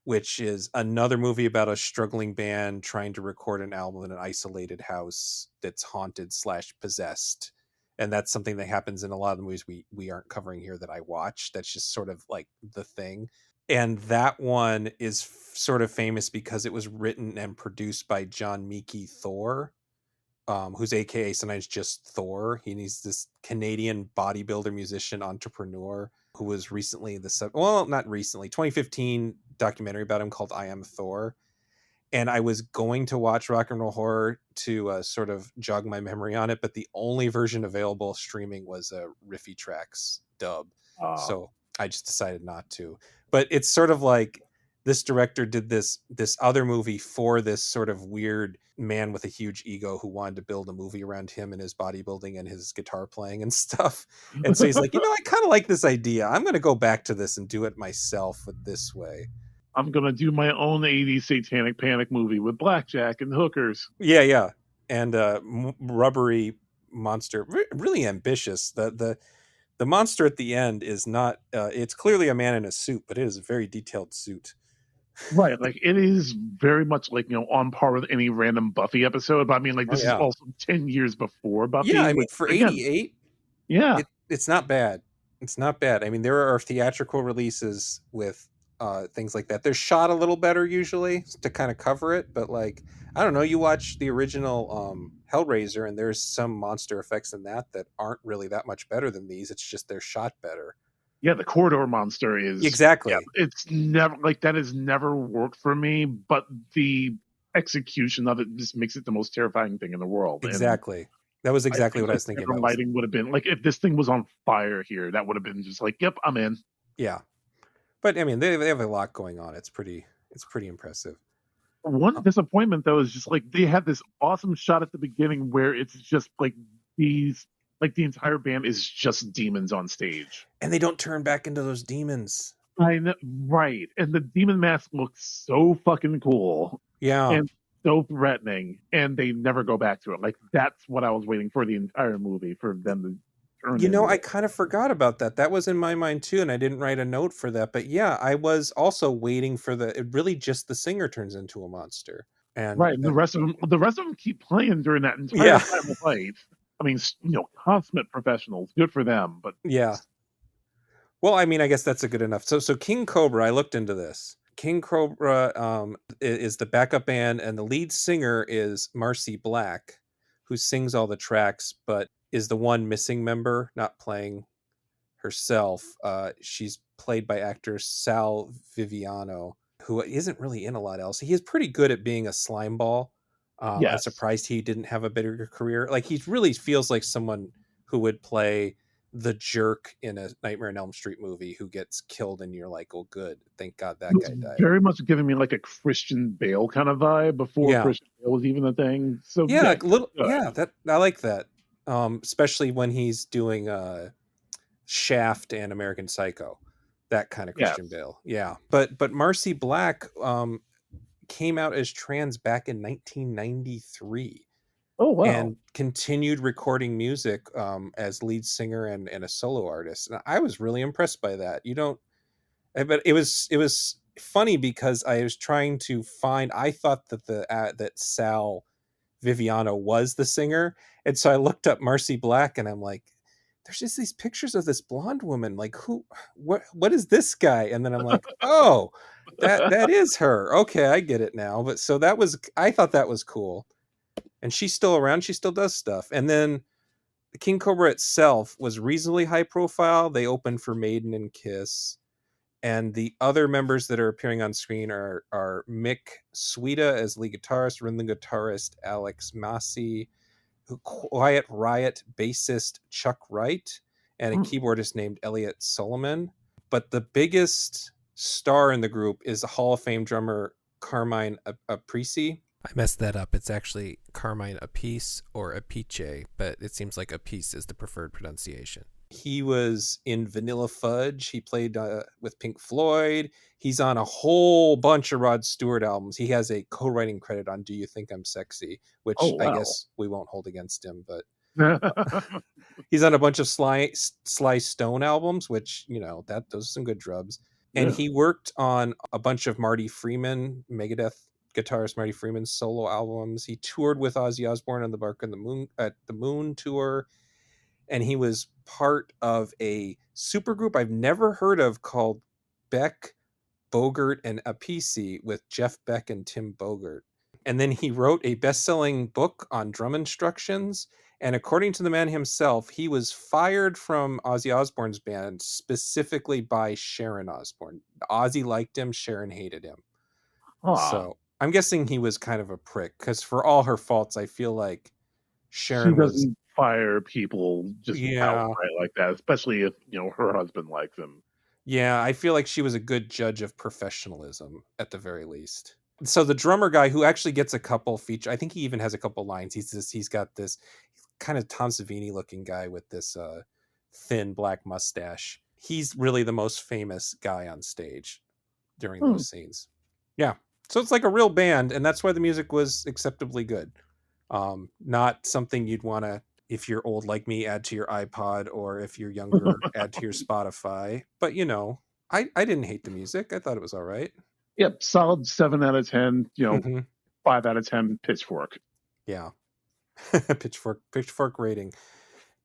which is another movie about a struggling band trying to record an album in an isolated house that's haunted slash possessed. And that's something that happens in a lot of the movies we aren't covering here that I watch. That's just sort of like the thing. And that one is sort of famous because it was written and produced by John Meeke Thor, who's AKA sometimes just Thor. He's this Canadian bodybuilder, musician, entrepreneur who was recently well, not recently, 2015 documentary about him called I Am Thor. And I was going to watch Rock and Roll Horror to sort of jog my memory on it, but the only version available streaming was a Riffy Tracks dub. Uh, So I just decided not to. But it's sort of like this director did this other movie for this sort of weird man with a huge ego who wanted to build a movie around him and his bodybuilding and his guitar playing and stuff. And so he's like, I kind of like this idea. I'm going to go back to this and do it myself with this way. I'm gonna do my own '80s satanic panic movie with blackjack and hookers. Yeah, yeah, and rubbery monster, really ambitious. The monster at the end is not. It's clearly a man in a suit, but it is a very detailed suit. Right, like it is very much like, on par with any random Buffy episode. But I mean, like, Oh this is yeah, also 10 years before yeah. Buffy, I mean, which for again, '88, yeah, it's not bad. It's not bad. I mean, there are theatrical releases with things like that. They're shot a little better usually to kind of cover it, but like, I don't know. You watch the original Hellraiser, and there's some monster effects in that aren't really that much better than these. It's just they're shot better. yeah, the corridor monster is, yeah, Exactly. it's never like that has never worked for me, but the execution of it just makes it the most terrifying thing in the world. And Exactly. That was I exactly think what I the was thinking camera about. Was lighting would have been like, if this thing was on fire here, that would have been just like, yep, I'm in. Yeah, but I mean, they have a lot going on. It's pretty impressive. One disappointment though is just like they had this awesome shot at the beginning where it's just like these, like the entire band is just demons on stage. And they don't turn back into those demons. I know, right? And the demon mask looks so fucking cool Yeah. and so threatening, and they never go back to it. Like that's what I was waiting for the entire movie for them to turn You know, into I it. kind of forgot about that. That was in my mind too, and I didn't write a note for that. But yeah, I was also waiting for it really just the singer turns into a monster. And Right, and the rest of them keep playing during that entire yeah. time of fight. I mean, consummate professionals. Good for them, but Yeah. Well, I mean, I guess that's a good enough. So King Cobra, I looked into this. King Cobra is the backup band, and the lead singer is Marcy Black, who sings all the tracks, but is the one missing member, not playing herself. She's played by actor Sal Viviano, who isn't really in a lot else. He is pretty good at being a slime ball. I'm yes, surprised he didn't have a bigger career. Like he really feels like someone who would play the jerk in a Nightmare on Elm Street movie who gets killed, and you're like, "Oh, good, thank God that it was guy died." very much giving me like a Christian Bale kind of vibe before Yeah, Christian Bale was even a thing. So yeah, yeah, a little. good. Yeah, that I like that. Especially when he's doing Shaft and American Psycho, that kind of Christian Yes. Bale. Yeah, but Marcy Black came out as trans back in 1993 Oh wow. and continued recording music as lead singer and a solo artist. And I was really impressed by that. You don't, but it was funny because I was trying to find. I thought that that Sal Viviano was the singer. And so I looked up Marcy Black and I'm like, there's just these pictures of this blonde woman. Like what is this guy? And then I'm like, oh, that is her. Okay, I get it now. But so I thought that was cool. And she's still around. She still does stuff. And then the King Cobra itself was reasonably high profile. They opened for Maiden and Kiss. And the other members that are appearing on screen are Mick Suida as lead guitarist, rhythm guitarist Álex Massey, Quiet Riot bassist Chuck Wright, and a keyboardist named Elliot Solomon. But the biggest star in the group is the Hall of Fame drummer Carmine Appice. I messed that up. It's actually Carmine Appice or Appice, but it seems like Appice is the preferred pronunciation. He was in Vanilla Fudge. He played with Pink Floyd. He's on a whole bunch of Rod Stewart albums. He has a co-writing credit on "Do You Think I'm Sexy," Oh which I wow. guess we won't hold against him. But he's on a bunch of Sly Stone albums, which those are some good drums. And Yeah. he worked on a bunch of Marty Freeman, Megadeth guitarist Marty Freeman's solo albums. He toured with Ozzy Osbourne on the Bark on the Moon at the Moon tour, and he was part of a supergroup I've never heard of called Beck, Bogert, and Appice with Jeff Beck and Tim Bogert. And then he wrote a best-selling book on drum instructions. And according to the man himself, he was fired from Ozzy Osbourne's band specifically by Sharon Osbourne. Ozzy liked him, Sharon hated him. Ah, So I'm guessing he was kind of a prick because for all her faults, I feel like she Sharon was, doesn't fire people just yeah, outright like that, especially if her husband likes him. yeah, I feel like she was a good judge of professionalism at the very least. So the drummer guy who actually gets a couple feature, I think he even has a couple lines. He's got this kind of Tom Savini looking guy with this thin black mustache. He's really the most famous guy on stage during Hmm. those scenes. Yeah. So it's like a real band, and that's why the music was acceptably good. Not something you'd want to, if you're old like me, add to your iPod, or if you're younger, add to your Spotify. But I didn't hate the music. I thought it was all right. Yep, solid 7 out of 10. Mm-hmm. 5 out of 10 pitchfork. Yeah. Pitchfork rating,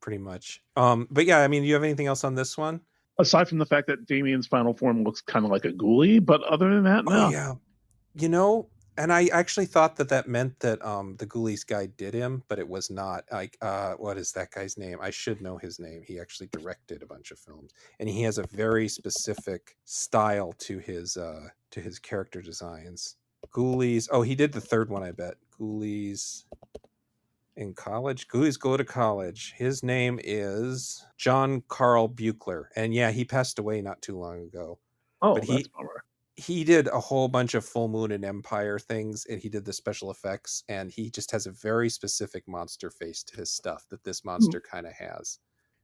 pretty much. But yeah, I mean, do you have anything else on this one? Aside from the fact that Damien's final form looks kind of like a ghoulie, but other than that, Oh no. yeah. And I actually thought that meant that the Ghoulies guy did him, but it was not. Like what is that guy's name? I should know his name. He actually directed a bunch of films, and he has a very specific style to his character designs. Ghoulies. Oh, he did the third one, I bet. Ghoulies in college. Ghoulies go to college. His name is John Carl Buechler, and yeah, he passed away not too long ago. Oh, But that's a bummer. he did a whole bunch of Full Moon and Empire things, and he did the special effects, and he just has a very specific monster face to his stuff that this monster kind of has.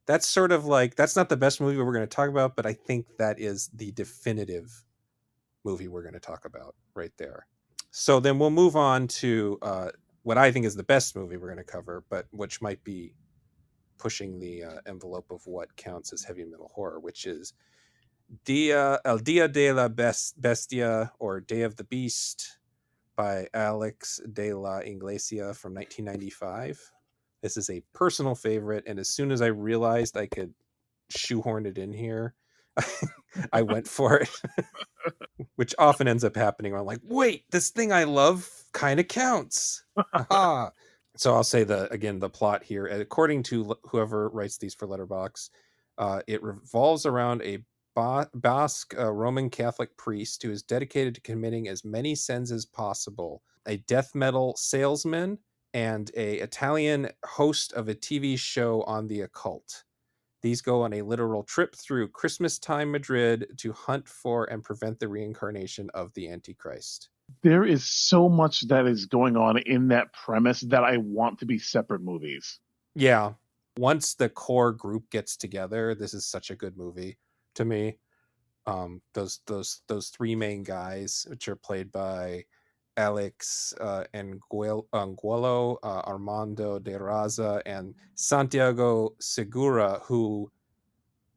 That's sort of like, that's not the best movie we're going to talk about, but I think that is the definitive movie we're going to talk about right there. So then we'll move on to what I think is the best movie we're going to cover, but which might be pushing the envelope of what counts as heavy metal horror, which is El Dia de la Bestia, or Day of the Beast, by Álex de la Iglesia from 1995. This is a personal favorite, and as soon as I realized I could shoehorn it in here, I went for it, which often ends up happening. I'm like, wait, this thing I love kind of counts. Aha. So I'll say the plot here. According to whoever writes these for Letterboxd, it revolves around a Basque Roman Catholic priest who is dedicated to committing as many sins as possible, a death metal salesman, and a Italian host of a TV show on the occult. These go on a literal trip through Christmas-time Madrid to hunt for and prevent the reincarnation of the Antichrist. There is so much that is going on in that premise that I want to be separate movies. Yeah. Once the core group gets together, this is such a good movie to me. Those three main guys, which are played by Álex and Angulo, Armando de Raza, and Santiago Segura, who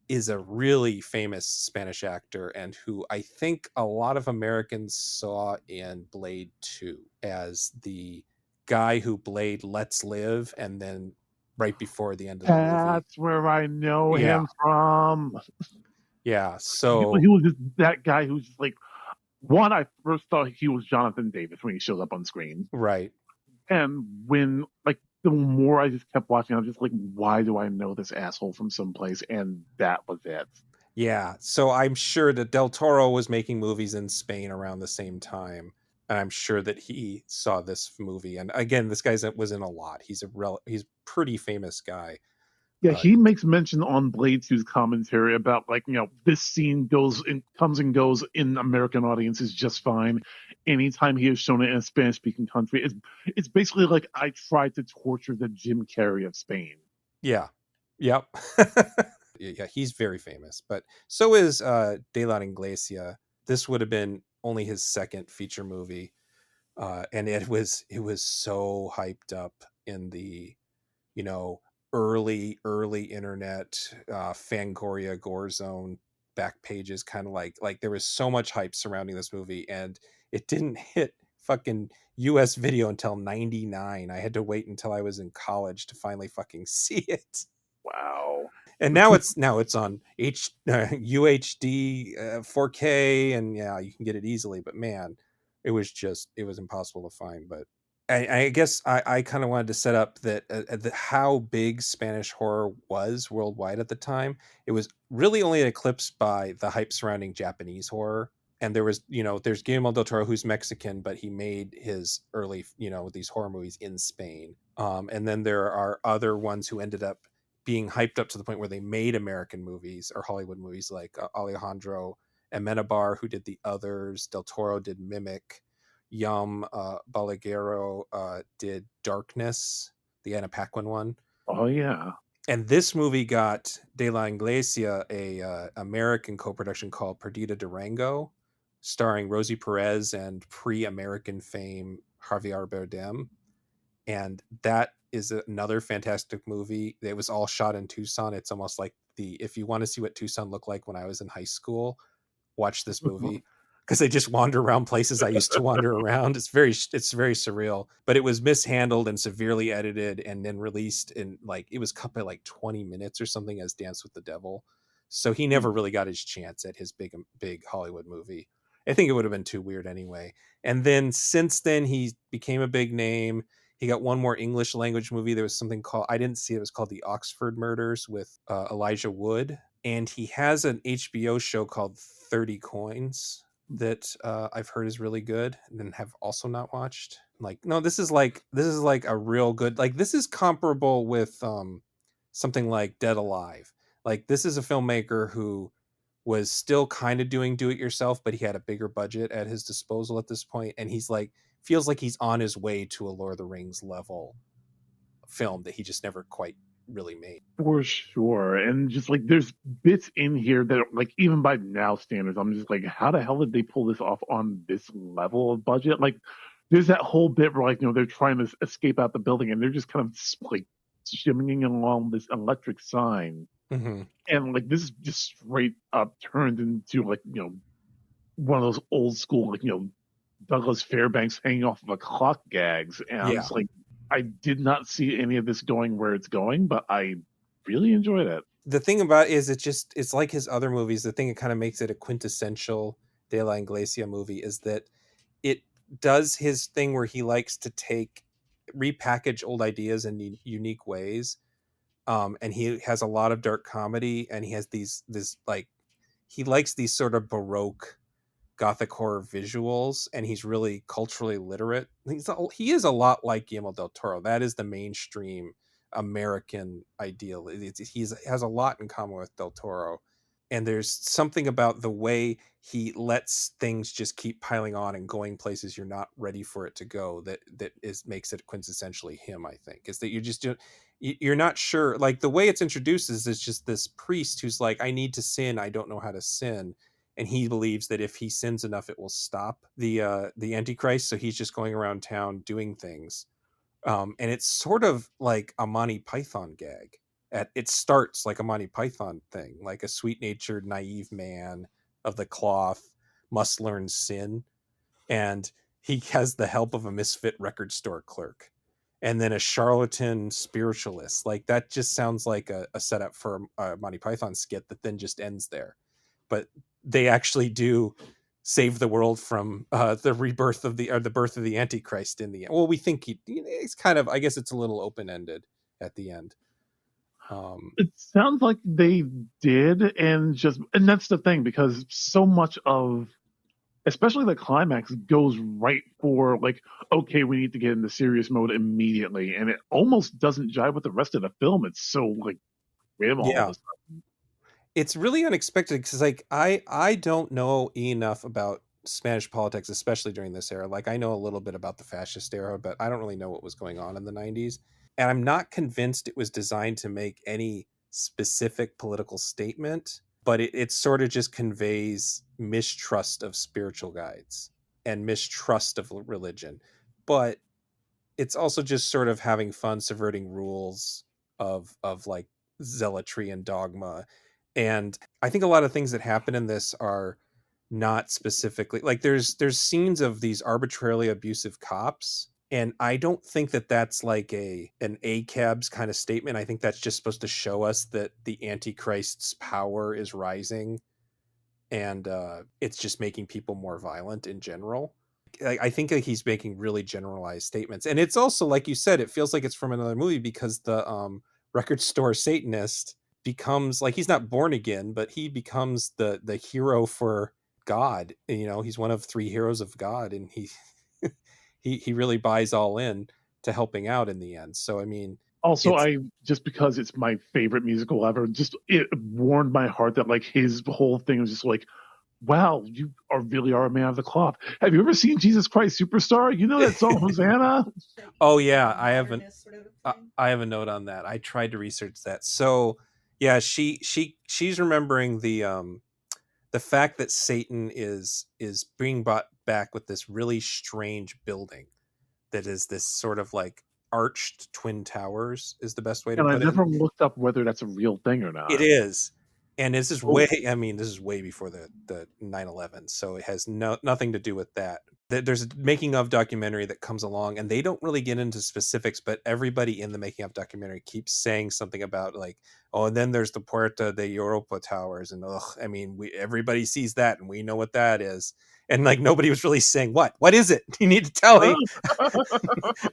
is a really famous Spanish actor and who I think a lot of Americans saw in Blade 2 as the guy who Blade lets live, and then right before the end of the movie. That's where I know him from. Yeah, so he was just that guy who's just like, one, I first thought he was Jonathan Davis when he showed up on screen. Right. And when, like, the more I just kept watching, I'm just like, why do I know this asshole from someplace? And that was it. Yeah, so I'm sure that Del Toro was making movies in Spain around the same time, and I'm sure that he saw this movie. And again, this guy was in a lot. He's he's pretty famous guy. Yeah, he makes mention on Blade 2's commentary about, like, this scene comes and goes in American audiences just fine. Anytime he is shown it in a Spanish-speaking country, it's basically like I tried to torture the Jim Carrey of Spain. Yeah. Yep. Yeah, he's very famous, but so is De La Iglesia. This would have been only his second feature movie, and it was so hyped up in the early internet Fangoria gore zone back pages, kind of like there was so much hype surrounding this movie, and it didn't hit fucking US video until 99. I had to wait until I was in college to finally fucking see it. Wow. And now it's on UHD 4K, and yeah, you can get it easily, but man, it was impossible to find. But I guess I kind of wanted to set up that how big Spanish horror was worldwide at the time. It was really only eclipsed by the hype surrounding Japanese horror. And there was, there's Guillermo del Toro, who's Mexican, but he made his early, these horror movies in Spain. And then there are other ones who ended up being hyped up to the point where they made American movies or Hollywood movies, like Alejandro Amenabar, who did The Others. Del Toro did Mimic. Balaguerro did Darkness, the Anna Paquin one. Oh yeah. And this movie got De La Iglesia a American co-production called Perdida Durango, starring Rosie Perez and pre-American fame Javier Bardem. And that is another fantastic movie. It was all shot in Tucson. It's almost like if you want to see what Tucson looked like when I was in high school, watch this movie, because they just wander around places I used to wander around. It's very surreal, but it was mishandled and severely edited and then released in, like, it was cut by like 20 minutes or something as Dance with the Devil. So he never really got his chance at his big Hollywood movie. I think it would have been too weird anyway. And then since then he became a big name. He got one more English language movie. There was something called, I didn't see it, was called The Oxford Murders with Elijah Wood. And he has an HBO show called 30 Coins that I've heard is really good, and then have also not watched. Like, no, this is like a real good, like, this is comparable with something like Dead Alive. Like, this is a filmmaker who was still kind of doing do it yourself, but he had a bigger budget at his disposal at this point, and he's like feels like he's on his way to a Lord of the Rings level film that he just never quite really made. For sure. And just like there's bits in here that like even by now standards, I'm just like, how the hell did they pull this off on this level of budget? Like there's that whole bit where like, they're trying to escape out the building and they're just kind of like shimmying along this electric sign. Mm-hmm. And like this is just straight up turned into like, one of those old school, like, Douglas Fairbanks hanging off of a clock gags. And I'm Yeah. just like, I did not see any of this going where it's going, but I really enjoyed it. The thing about it is it's like his other movies. The thing that kind of makes it a quintessential De La Iglesia movie is that it does his thing where he likes to repackage old ideas in unique ways. And he has a lot of dark comedy, and he has he likes these sort of Baroque Gothic horror visuals, and he's really culturally literate. He is a lot like Guillermo del Toro. That is the mainstream American ideal. He has a lot in common with del Toro, and there's something about the way he lets things just keep piling on and going places you're not ready for it to go that makes it quintessentially him. I think is that you're not sure, like the way it's introduced is just this priest who's like, I need to sin, I don't know how to sin, and he believes that if he sins enough it will stop the Antichrist, so he's just going around town doing things. And it's sort of like a Monty Python gag. It starts like a Monty Python thing, like a sweet-natured, naive man of the cloth must learn sin, and he has the help of a misfit record store clerk, and then a charlatan spiritualist. Like that just sounds like a setup for a Monty Python skit that then just ends there. But they actually do save the world from the rebirth of the birth of the Antichrist in the end. Well, we think it's kind of, I guess it's a little open-ended at the end. It sounds like they did, and that's the thing, because so much of, especially the climax, goes right for like, okay, we need to get into serious mode immediately, and it almost doesn't jive with the rest of the film. It's so like grim all of Yeah, a sudden. it's really unexpected because like I don't know enough about Spanish politics, especially during this era. Like I know a little bit about the fascist era, but I don't really know what was going on in the 90s. And I'm not convinced it was designed to make any specific political statement, but it sort of just conveys mistrust of spiritual guides and mistrust of religion. But it's also just sort of having fun subverting rules of like zealotry and dogma. And I think a lot of things that happen in this are not specifically like there's scenes of these arbitrarily abusive cops, and I don't think that that's like an ACAB's kind of statement. I think that's just supposed to show us that the Antichrist's power is rising, and it's just making people more violent in general. I think that he's making really generalized statements, and it's also like you said, it feels like it's from another movie because the record store Satanist becomes like, he's not born again, but he becomes the hero for God. He's one of three heroes of God, and he he really buys all in to helping out in the end. So I mean, Also, it's I just because it's my favorite musical ever, just it warmed my heart that like his whole thing was just like, wow, you really are a man of the cloth. Have you ever seen Jesus Christ Superstar? You know that song Hosanna? oh yeah, I have a note on that. I tried to research that. So yeah, she's remembering the fact that Satan is being brought back with this really strange building that is this sort of like arched twin towers is the best way to And I put it. never looked up whether that's a real thing or It not. is. And this is Oh, way, I mean, this is way before the 9/11, so it has nothing to do with that. There's a making of documentary that comes along, and they don't really get into specifics, but everybody in the making of documentary keeps saying something about like, oh, and then there's the Puerta de Europa towers, and ugh, I mean, everybody sees that, and we know what that is, and like nobody was really saying what is it? You need to tell me.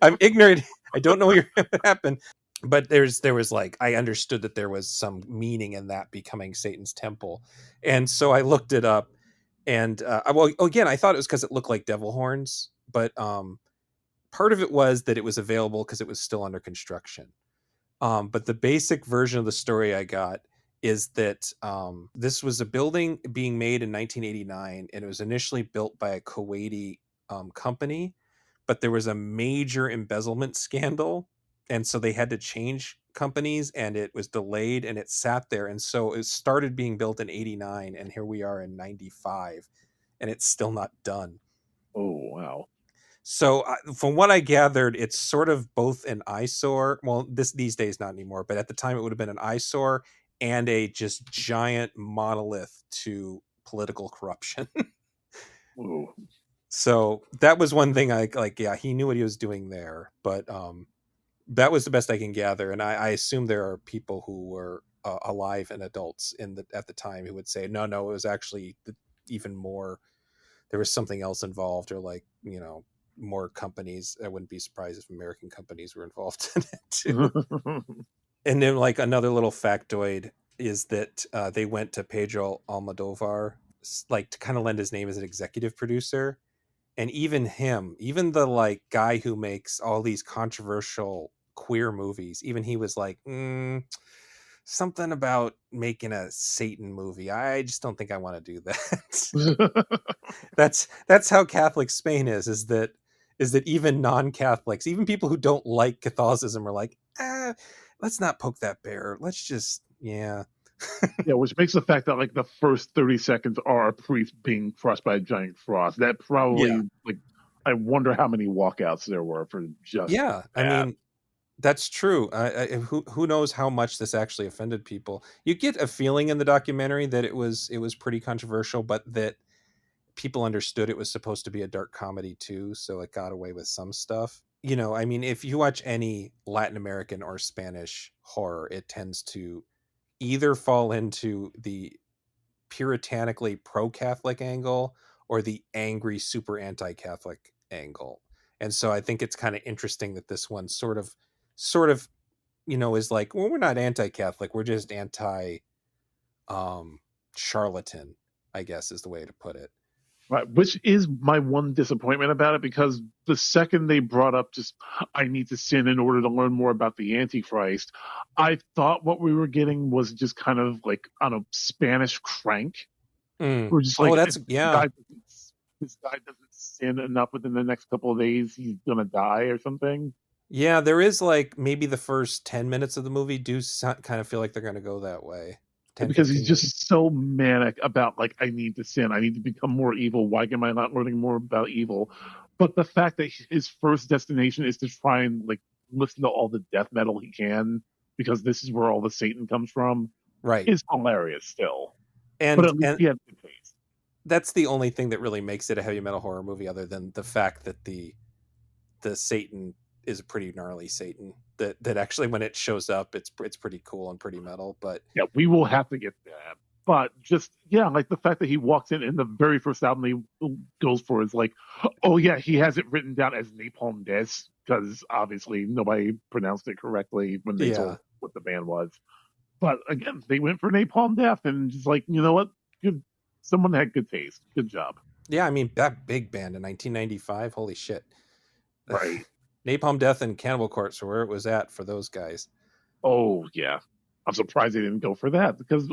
I'm ignorant. I don't know what happened. But there was like, I understood that there was some meaning in that becoming Satan's temple, and so I looked it up. And well, again, I thought it was because it looked like devil horns, but part of it was that it was available because it was still under construction. But the basic version of the story I got is that this was a building being made in 1989, and it was initially built by a Kuwaiti company, but there was a major embezzlement scandal, and so they had to change companies, and it was delayed, and it sat there, and so it started being built in 89, and here we are in 95, and it's still not done. Oh wow. So from what I gathered, it's sort of both an eyesore. Well, these days not anymore, but at the time it would have been an eyesore and a just giant monolith to political corruption. Ooh. So that was one thing I like. Yeah, he knew what he was doing there, but that was the best I can gather. And I assume there are people who were alive and adults at the time who would say, no, it was actually even more. There was something else involved, or like more companies. I wouldn't be surprised if American companies were involved in it too. And then like another little factoid is that they went to Pedro Almodovar like to kind of lend his name as an executive producer, and even him, even the like guy who makes all these controversial queer movies, even he was like, something about making a Satan movie. I just don't think I want to do that. That's how Catholic Spain is that even non-Catholics, even people who don't like Catholicism are like, let's not poke that bear. Let's just, yeah. Yeah, which makes the fact that like the first 30 seconds are a priest being crushed by a giant frost. That Yeah. probably like I wonder how many walkouts there were for just Yeah. I that. mean, that's true. Who knows how much this actually offended people? You get a feeling in the documentary that it was pretty controversial, but that people understood it was supposed to be a dark comedy too, so it got away with some stuff. I mean, if you watch any Latin American or Spanish horror, it tends to either fall into the puritanically pro-Catholic angle or the angry super anti-Catholic angle. And so I think it's kind of interesting that this one sort of is like, well, we're not anti-Catholic, we're just anti um charlatan, I guess is the way to put it. Right, which is my one disappointment about it because the second they brought up just I need to sin in order to learn more about the Antichrist, I thought what we were getting was just kind of like on a Spanish crank. We're just Oh, like that's, if yeah. this guy doesn't sin enough within the next couple of days, he's gonna die or something. Yeah, there is like maybe the first 10 minutes of the movie kind of feel like they're going to go that way. 10, Because he's 15 minutes. just so manic about like I need to sin, I need to become more evil. Why am I not learning more about evil? But the fact that his first destination is to try and like listen to all the death metal he can because this is where all the Satan comes from Right. is hilarious still. But And at least and he had good taste. that's the only thing that really makes it a heavy metal horror movie, other than the fact that the Satan is a pretty gnarly Satan that actually when it shows up it's pretty cool and pretty metal, but Yeah, we will have to get that. But just yeah, like the fact that he walks in the very first album he goes for is like, oh yeah, he has it written down as Napalm Death because obviously nobody pronounced it correctly when they yeah. told what the band was. But again, they went for Napalm Death and just like you know what, good, someone had good taste. Good job. Yeah, I mean, that big band in 1995, holy shit. Right. Napalm Death and Cannibal Corpse were where it was at for those guys. Oh yeah, I'm surprised they didn't go for that because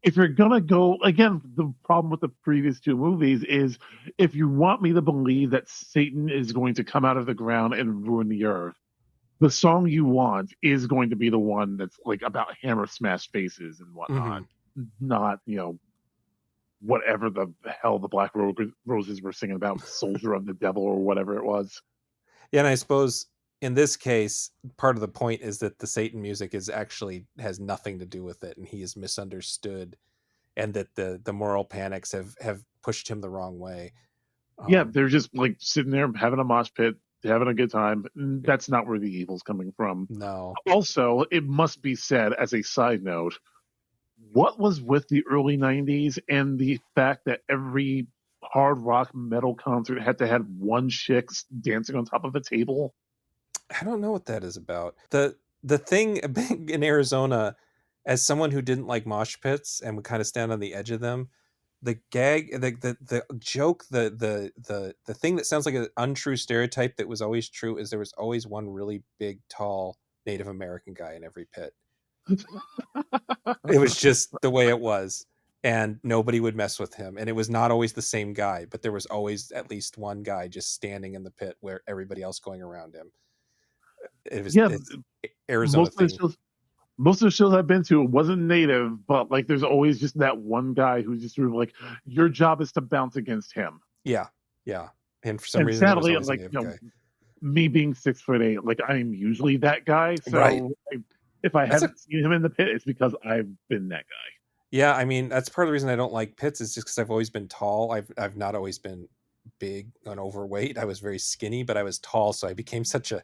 if you're gonna go again, the problem with the previous two movies is if you want me to believe that Satan is going to come out of the ground and ruin the earth, the song you want is going to be the one that's like about hammer smash faces and Hmm. whatnot, not whatever the hell the Roses were singing about, Soldier of the Devil or whatever it was. Yeah, and I suppose in this case, part of the point is that the Satan music is actually has nothing to do with it, and he is misunderstood, and that the moral panics have pushed him the wrong way. Yeah, Um, they're just like sitting there having a mosh pit, having a good time. That's not where the evil's coming from. no, Also, it must be said as a side note, what was with the early 90s and the fact that every hard rock metal concert had to have one chick dancing on top of a table? I don't know what that is about. The thing in Arizona, as someone who didn't like mosh pits and would kind of stand on the edge of them, the gag, the joke, the thing that sounds like an untrue stereotype that was always true is there was always one really big, tall Native American guy in every pit. It was just the way it was. And nobody would mess with him. And it was not always the same guy, but there was always at least one guy just standing in the pit where everybody else going around him. Yeah, It's Arizona most of the thing. shows, most of the shows I've been to, it wasn't native, but like there's always just that one guy who's just sort of like, your job is to bounce against him. Yeah. Yeah. And for some And reason, it was sadly, always a like native guy. me being 6'8", like I'm usually that guy. Right. So if I That's a haven't seen him in the pit, it's because I've been that guy. Yeah, I mean, that's part of the reason I don't like pits is just because I've always been tall. I've not always been big and overweight. I was very skinny, but I was tall, so I became such a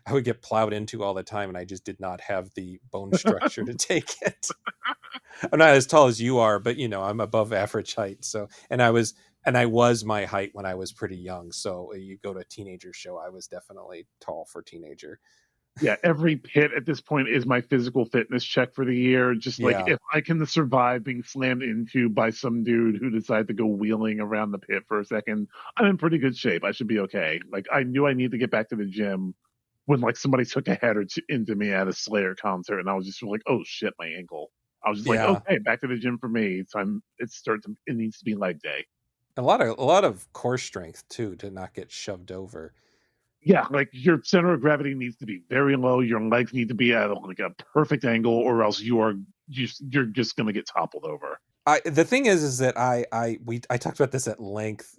I would get plowed into all the time, and I just did not have the bone structure to take it. I'm not as tall as you are, but I'm above average height. So, and I was my height when I was pretty young. So you go to a teenager show, I was definitely tall for teenager. Yeah, every pit at this point is my physical fitness check for the year. Just like Yeah. if I can survive being slammed into by some dude who decided to go wheeling around the pit for a second, I'm in pretty good shape. I should be okay. Like I knew I need to get back to the gym when like somebody took a head or two into me at a Slayer concert, and I was just like, oh shit, my ankle. I was just like, Yeah. okay, back to the gym for me. It's time. It needs to be leg day. A lot of core strength too to not get shoved over. Yeah, like your center of gravity needs to be very low. Your legs need to be at like a perfect angle, or else you're just gonna get toppled over. The thing is that I talked about this at length.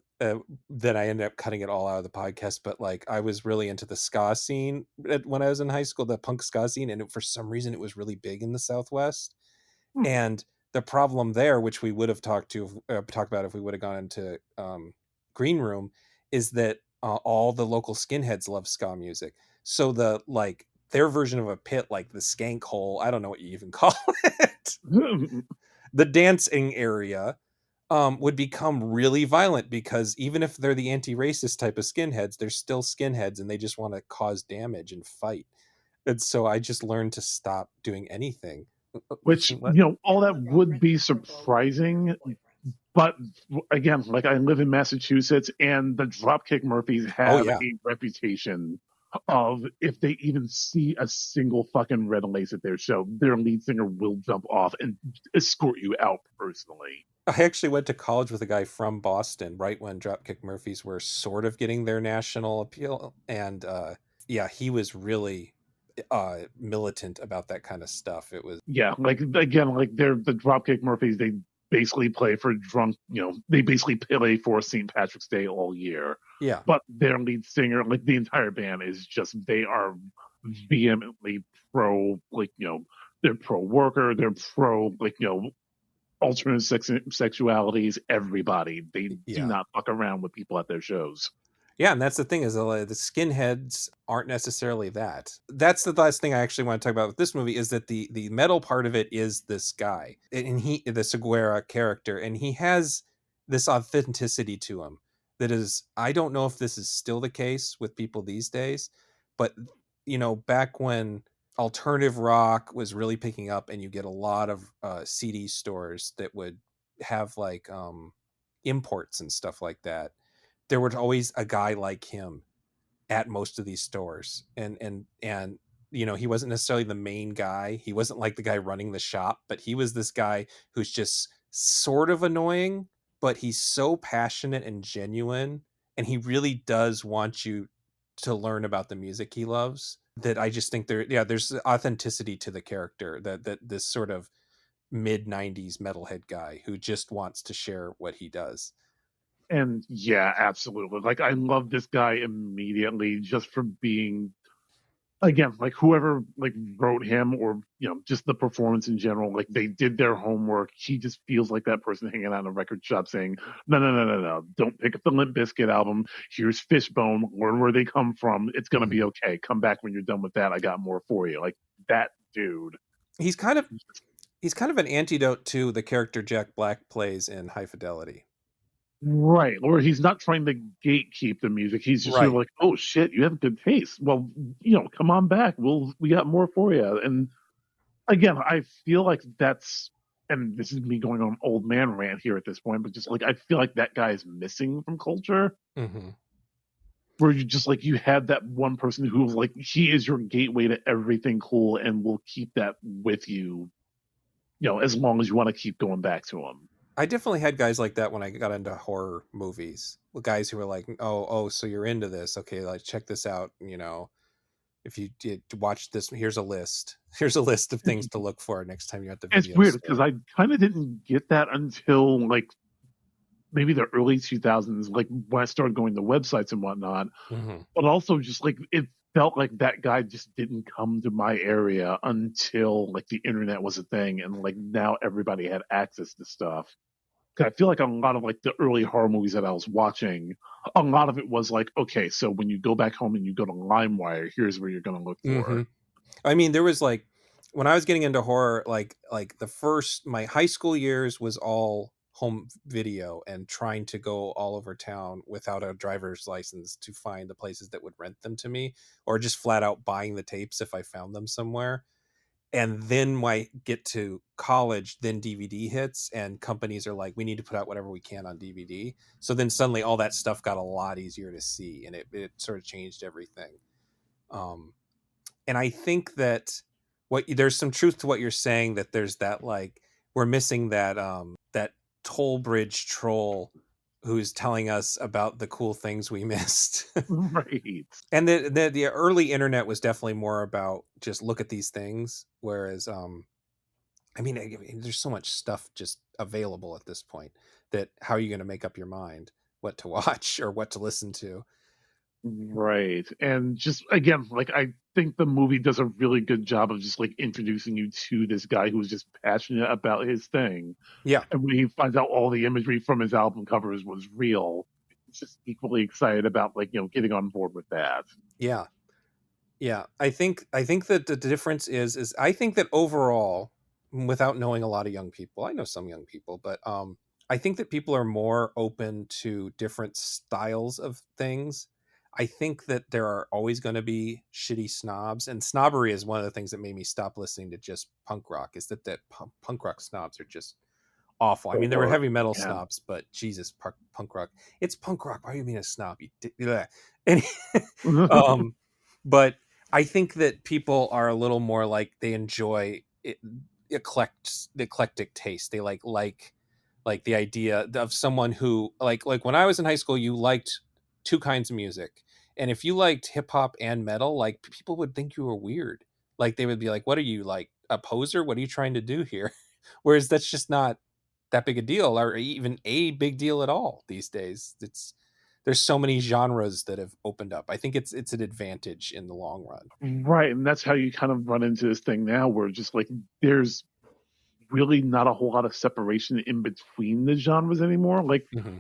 Then I ended up cutting it all out of the podcast. But like, I was really into the ska scene when I was in high school, the punk ska scene, and for some reason, it was really big in the Southwest. Hmm. And the problem there, which we would have talked about if we would have gone into Green Room, is that all the local skinheads love ska music. So their version of a pit, like the skank hole, I don't know what you even call it, the dancing area, would become really violent because even if they're the anti-racist type of skinheads, they're still skinheads and they just want to cause damage and fight. And so I just learned to stop doing anything. Which all that would be surprising, but again, like I live in Massachusetts, and the Dropkick Murphys Oh have yeah. a reputation of if they even see a single fucking red lace at their show, their lead singer will jump off and escort you out personally. I actually went to college with a guy from Boston right when Dropkick Murphys were sort of getting their national appeal. And yeah, he was really militant about that kind of stuff. It was, Yeah, like again, like they're the Dropkick Murphys. They basically play for drunk. They basically play for St. Patrick's Day all year. yeah. But their lead singer, like the entire band, is just they are vehemently pro. Like they're pro worker. They're pro alternate sexualities. Everybody. They do Yeah. not fuck around with people at their shows. Yeah, and that's the thing is the skinheads aren't necessarily that. That's the last thing I actually want to talk about with this movie is that the metal part of it is this guy and the Seguera character, and he has this authenticity to him that is I don't know if this is still the case with people these days, but back when alternative rock was really picking up, and you get a lot of CD stores that would have like imports and stuff like that, there was always a guy like him at most of these stores, and he wasn't necessarily the main guy. He wasn't like the guy running the shop, but he was this guy who's just sort of annoying, but he's so passionate and genuine, and he really does want you to learn about the music he loves, that I just think there's authenticity to the character, that this sort of mid 90s metalhead guy who just wants to share what he does. And yeah, absolutely. Like I love this guy immediately just for being again, like whoever like wrote him or just the performance in general, like they did their homework. He just feels like that person hanging out in a record shop saying, "No, no, no, no, no! Don't pick up the Limp Bizkit album. Here's Fishbone. Learn where they come from. It's gonna be Mhm. okay. Come back when you're done with that. I got more for you." Like that dude. He's kind of he's kind of an antidote to the character Jack Black plays in High Fidelity. Right. Or he's not trying to gatekeep the music. He's just sort of Right. like, "Oh shit, you have good taste. Well, come on back. We got more for you." And again, I feel like that's, and this is me going on old man rant here at this point, but just like I feel like that guy is missing from culture. Hmm. where you just like you had that one person who like he is your gateway to everything cool and will keep that with you, as long as you want to keep going back to him. I definitely had guys like that when I got into horror movies. Guys who were like, "Oh, so you're into this? Okay, like check this out. If you did watch this, here's a list. Here's a list of things to look for next time you're at the It's video weird because store." I kind of didn't get that until like maybe the early 2000s, like when I started going to websites and whatnot. Hmm. But also just like it felt like that guy just didn't come to my area until like the internet was a thing, and like now everybody had access to stuff. 'Cause I feel like a lot of like the early horror movies that I was watching, a lot of it was like, okay, so when you go back home and you go to LimeWire, here's where you're going to look Hmm. for. I mean, there was like when I was getting into horror, like the first my high school years was all home video and trying to go all over town without a driver's license to find the places that would rent them to me, or just flat out buying the tapes if I found them somewhere. And then when I get to college, then DVD hits and companies are like, we need to put out whatever we can on DVD. So then suddenly all that stuff got a lot easier to see, and it sort of changed everything. Um, and I think that there's some truth to what you're saying, that there's that, like, we're missing that toll bridge troll who's telling us about the cool things we missed. Right. And the early internet was definitely more about just look at these things, whereas I mean, there's so much stuff just available at this point that how are you going to make up your mind what to watch or what to listen to? Right. And just again, like I think the movie does a really good job of just like introducing you to this guy who's just passionate about his thing. Yeah, And when he finds out all the imagery from his album covers was real, he's just equally excited about like, getting on board with that. yeah, yeah. I think that the difference is I think that overall, without knowing a lot of young people, I know some young people, but I think that people are more open to different styles of things. I think that there are always going to be shitty snobs, and snobbery is one of the things that made me stop listening to just punk rock. Is that punk rock snobs are just awful. I mean, there were Or heavy metal yeah. snobs, but Jesus, punk rock. It's punk rock. Why are you being a snob? Bleh. And, um, but I think that people are a little more like they enjoy it, eclectic taste. They like the idea of someone who like when I was in high school, you liked two kinds of music, and if you liked hip hop and metal, like people would think you were weird. Like they would be like, "What are you, like a poser? What are you trying to do here?" Whereas that's just not that big a deal, or even a big deal at all these days. There's so many genres that have opened up. I think it's an advantage in the long run. Right. And that's how you kind of run into this thing now where just like there's really not a whole lot of separation in between the genres anymore. Hmm.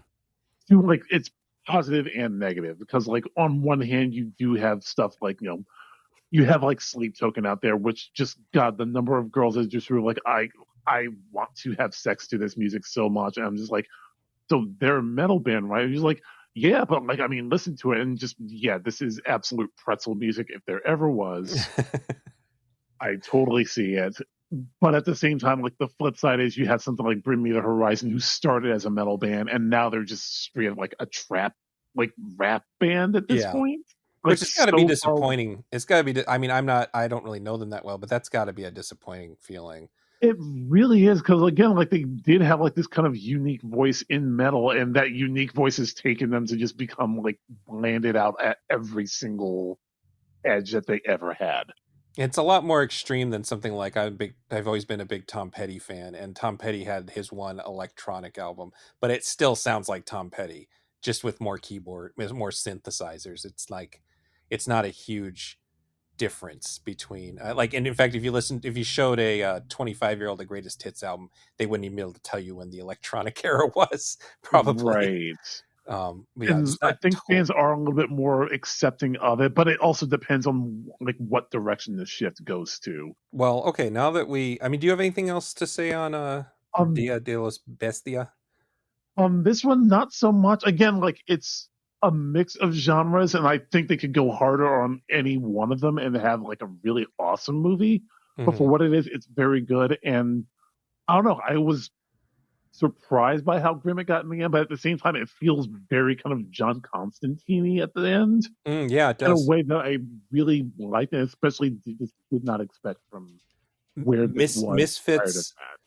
Like it's positive and negative because like on one hand you do have stuff like you have like Sleep Token out there, which just God, the number of girls that just were like, I want to have sex to this music so much. And I'm just like, so they're a metal band, right? And he's like, yeah, but like, I mean, listen to it and just, yeah, this is absolute pretzel music if there ever was. I totally see it. But at the same time, like the flip side is you have something like Bring Me the Horizon, who started as a metal band and now they're just straight like a trap, like rap band at this Yeah, point. which Like has got to be so far. disappointing. It's got to be. I mean, I don't really know them that well, but that's got to be a disappointing feeling. It really is because again, like they did have like this kind of unique voice in metal, and that unique voice has taken them to just become like landed out at every single edge that they ever had. It's a lot more extreme than something like I've always been a big Tom Petty fan, and Tom Petty had his one electronic album, but it still sounds like Tom Petty, just with more keyboard, with more synthesizers. It's like it's not a huge difference between like, and in fact, if you showed a 25-year-old the greatest hits album, they wouldn't even be able to tell you when the electronic era was, probably. Right. But yeah, And just I not think fans are a little bit more accepting of it, but it also depends on like what direction the shift goes to. well, okay, now that I mean, do you have anything else to say on Um, Dia de los Bestia? this one not so much. Again, like it's a mix of genres, and I think they could go harder on any one of them and have like a really awesome movie. But Hmm. for what it is, it's very good. And I don't know. I was surprised by how grim it got in the end, but at the same time, it feels very kind of John Constantine at the end Yeah, it in a does. way that I really liked, and especially just did not expect from where this was prior to Misfits, that.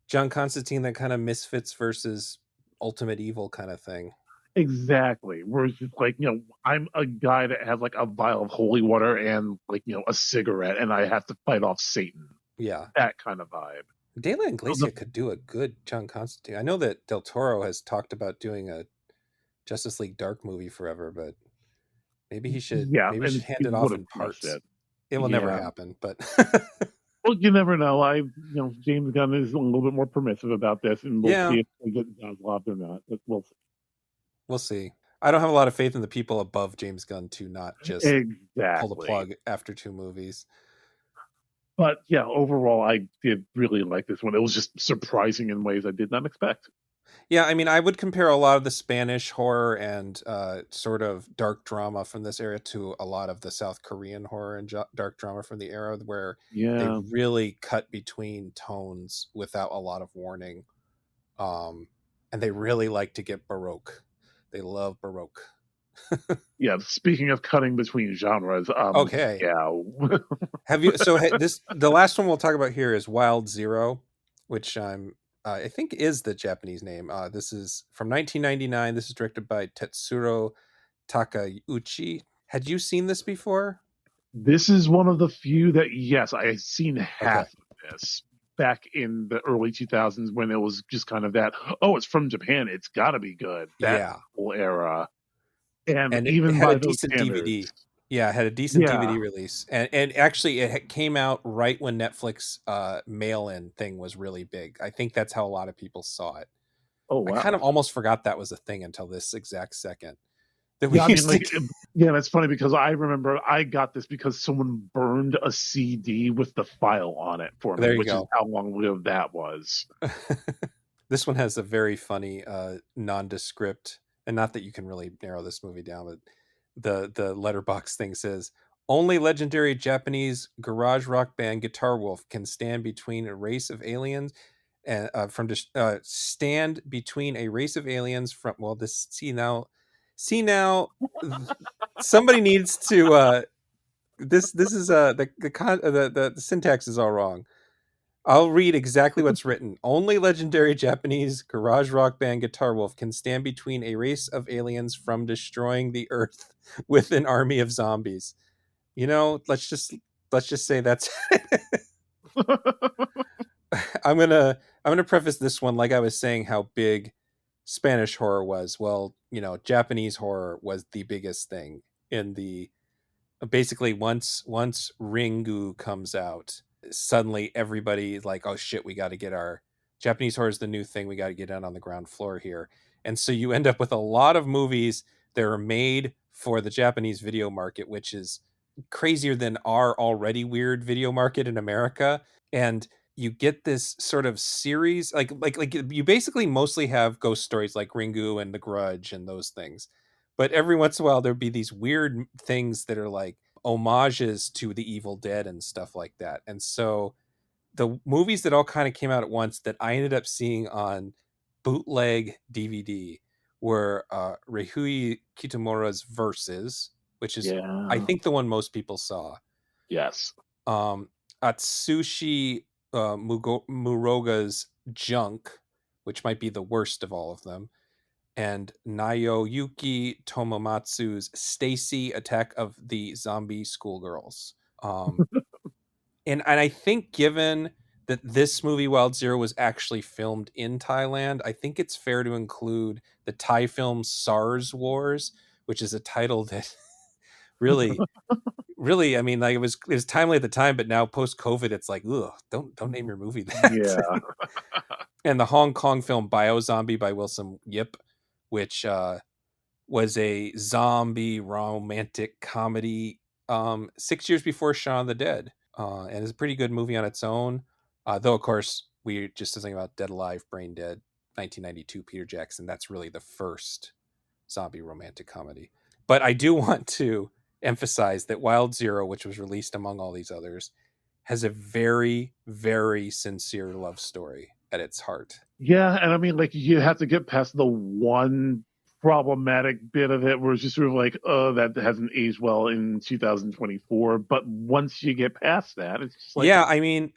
John Constantine, that kind of misfits versus ultimate evil kind of thing. Exactly. Where it's just like, I'm a guy that has like a vial of holy water and like, a cigarette, and I have to fight off Satan. Yeah. That kind of vibe. De La So the Iglesia could do a good John Constantine. I know that Del Toro has talked about doing a Justice League Dark movie forever, but Yeah, maybe he and should hand he it would off have in crushed parts. it. It will never Yeah. happen, but Well, you never know. James Gunn is a little bit more permissive about this, and we'll yeah, see if they get involved or not. But we'll see. we'll see. I don't have a lot of faith in the people above James Gunn to not just pull the Exactly. plug after 2 movies. But yeah, overall, I did really like this one. It was just surprising in ways I did not expect. Yeah, I mean, I would compare a lot of the Spanish horror and sort of dark drama from this era to a lot of the South Korean horror and dark drama from the era, where they Yeah. really cut between tones without a lot of warning. And they really like to get Baroque. They love Baroque. Yeah. Speaking of cutting between genres, Okay. yeah. Have you? So this the last one we'll talk about here is Wild Zero, which I think is the Japanese name. This is from 1999. This is directed by Tetsuro Takeuchi. Had you seen this before? This is one of the few that, yes, I had seen Okay. half of this back in the early 2000s when it was just kind of that, oh, it's from Japan, it's got to be good. That Yeah, whole era. And and it even had a by those decent standards, DVD. Yeah, it had a decent yeah. DVD release, and actually it came out right when Netflix mail-in thing was really big. I think that's how a lot of people saw it. Oh, I kind wow. of almost forgot that was a thing until this exact second that we Yeah, I mean, used to like, get. yeah, that's funny because I remember I got this because someone burned a CD with the file on it for me, There you which is go. how long lived that was. This one has a very funny nondescript, and not that you can really narrow this movie down, but the letterbox thing says only legendary Japanese garage rock band Guitar Wolf can stand between a race of aliens and stand between a race of aliens from this see now somebody needs to this is the syntax is all wrong. I'll read exactly what's written. Only legendary Japanese garage rock band Guitar Wolf can stand between a race of aliens from destroying the Earth with an army of zombies. Let's just say that's. I'm gonna preface this one like I was saying how big Spanish horror was. Well, Japanese horror was the biggest thing in the basically once Ringu comes out, suddenly everybody like, oh shit, we got to get our Japanese horror is the new thing. We got to get in on the ground floor here, and so you end up with a lot of movies that are made for the Japanese video market, which is crazier than our already weird video market in America, and you get this sort of series like you basically mostly have ghost stories like Ringu and The Grudge and those things, but every once in a while there'd be these weird things that are like homages to the Evil Dead and stuff like that. And so the movies that all kind of came out at once that I ended up seeing on bootleg DVD were Ryuhei Kitamura's Verses, which is I Yeah. think the one most people saw. Yes. um, Atsushi Muroga's Junk, which might be the worst of all of them, and Naoyuki Tomomatsu's Stacy Attack of the Zombie Schoolgirls. And I think given that this movie Wild Zero was actually filmed in Thailand, I think it's fair to include the Thai film SARS Wars, which is a title that really really, I mean, like it was timely at the time, but now post COVID, it's like, ugh, don't name your movie that. Yeah. And the Hong Kong film Bio Zombie by Wilson Yip, which was a zombie romantic comedy 6 years before Shaun of the Dead, and it's a pretty good movie on its own. Though, of course, we just thinking about Dead Alive, Brain Dead, 1992, Peter Jackson. That's really the first zombie romantic comedy. But I do want to emphasize that Wild Zero, which was released among all these others, has a very, very sincere love story at its heart. Yeah, and I mean, like, you have to get past the one problematic bit of it where it's just sort of like, oh, that hasn't aged well in 2024. But once you get past that, it's just like, Yeah, I mean,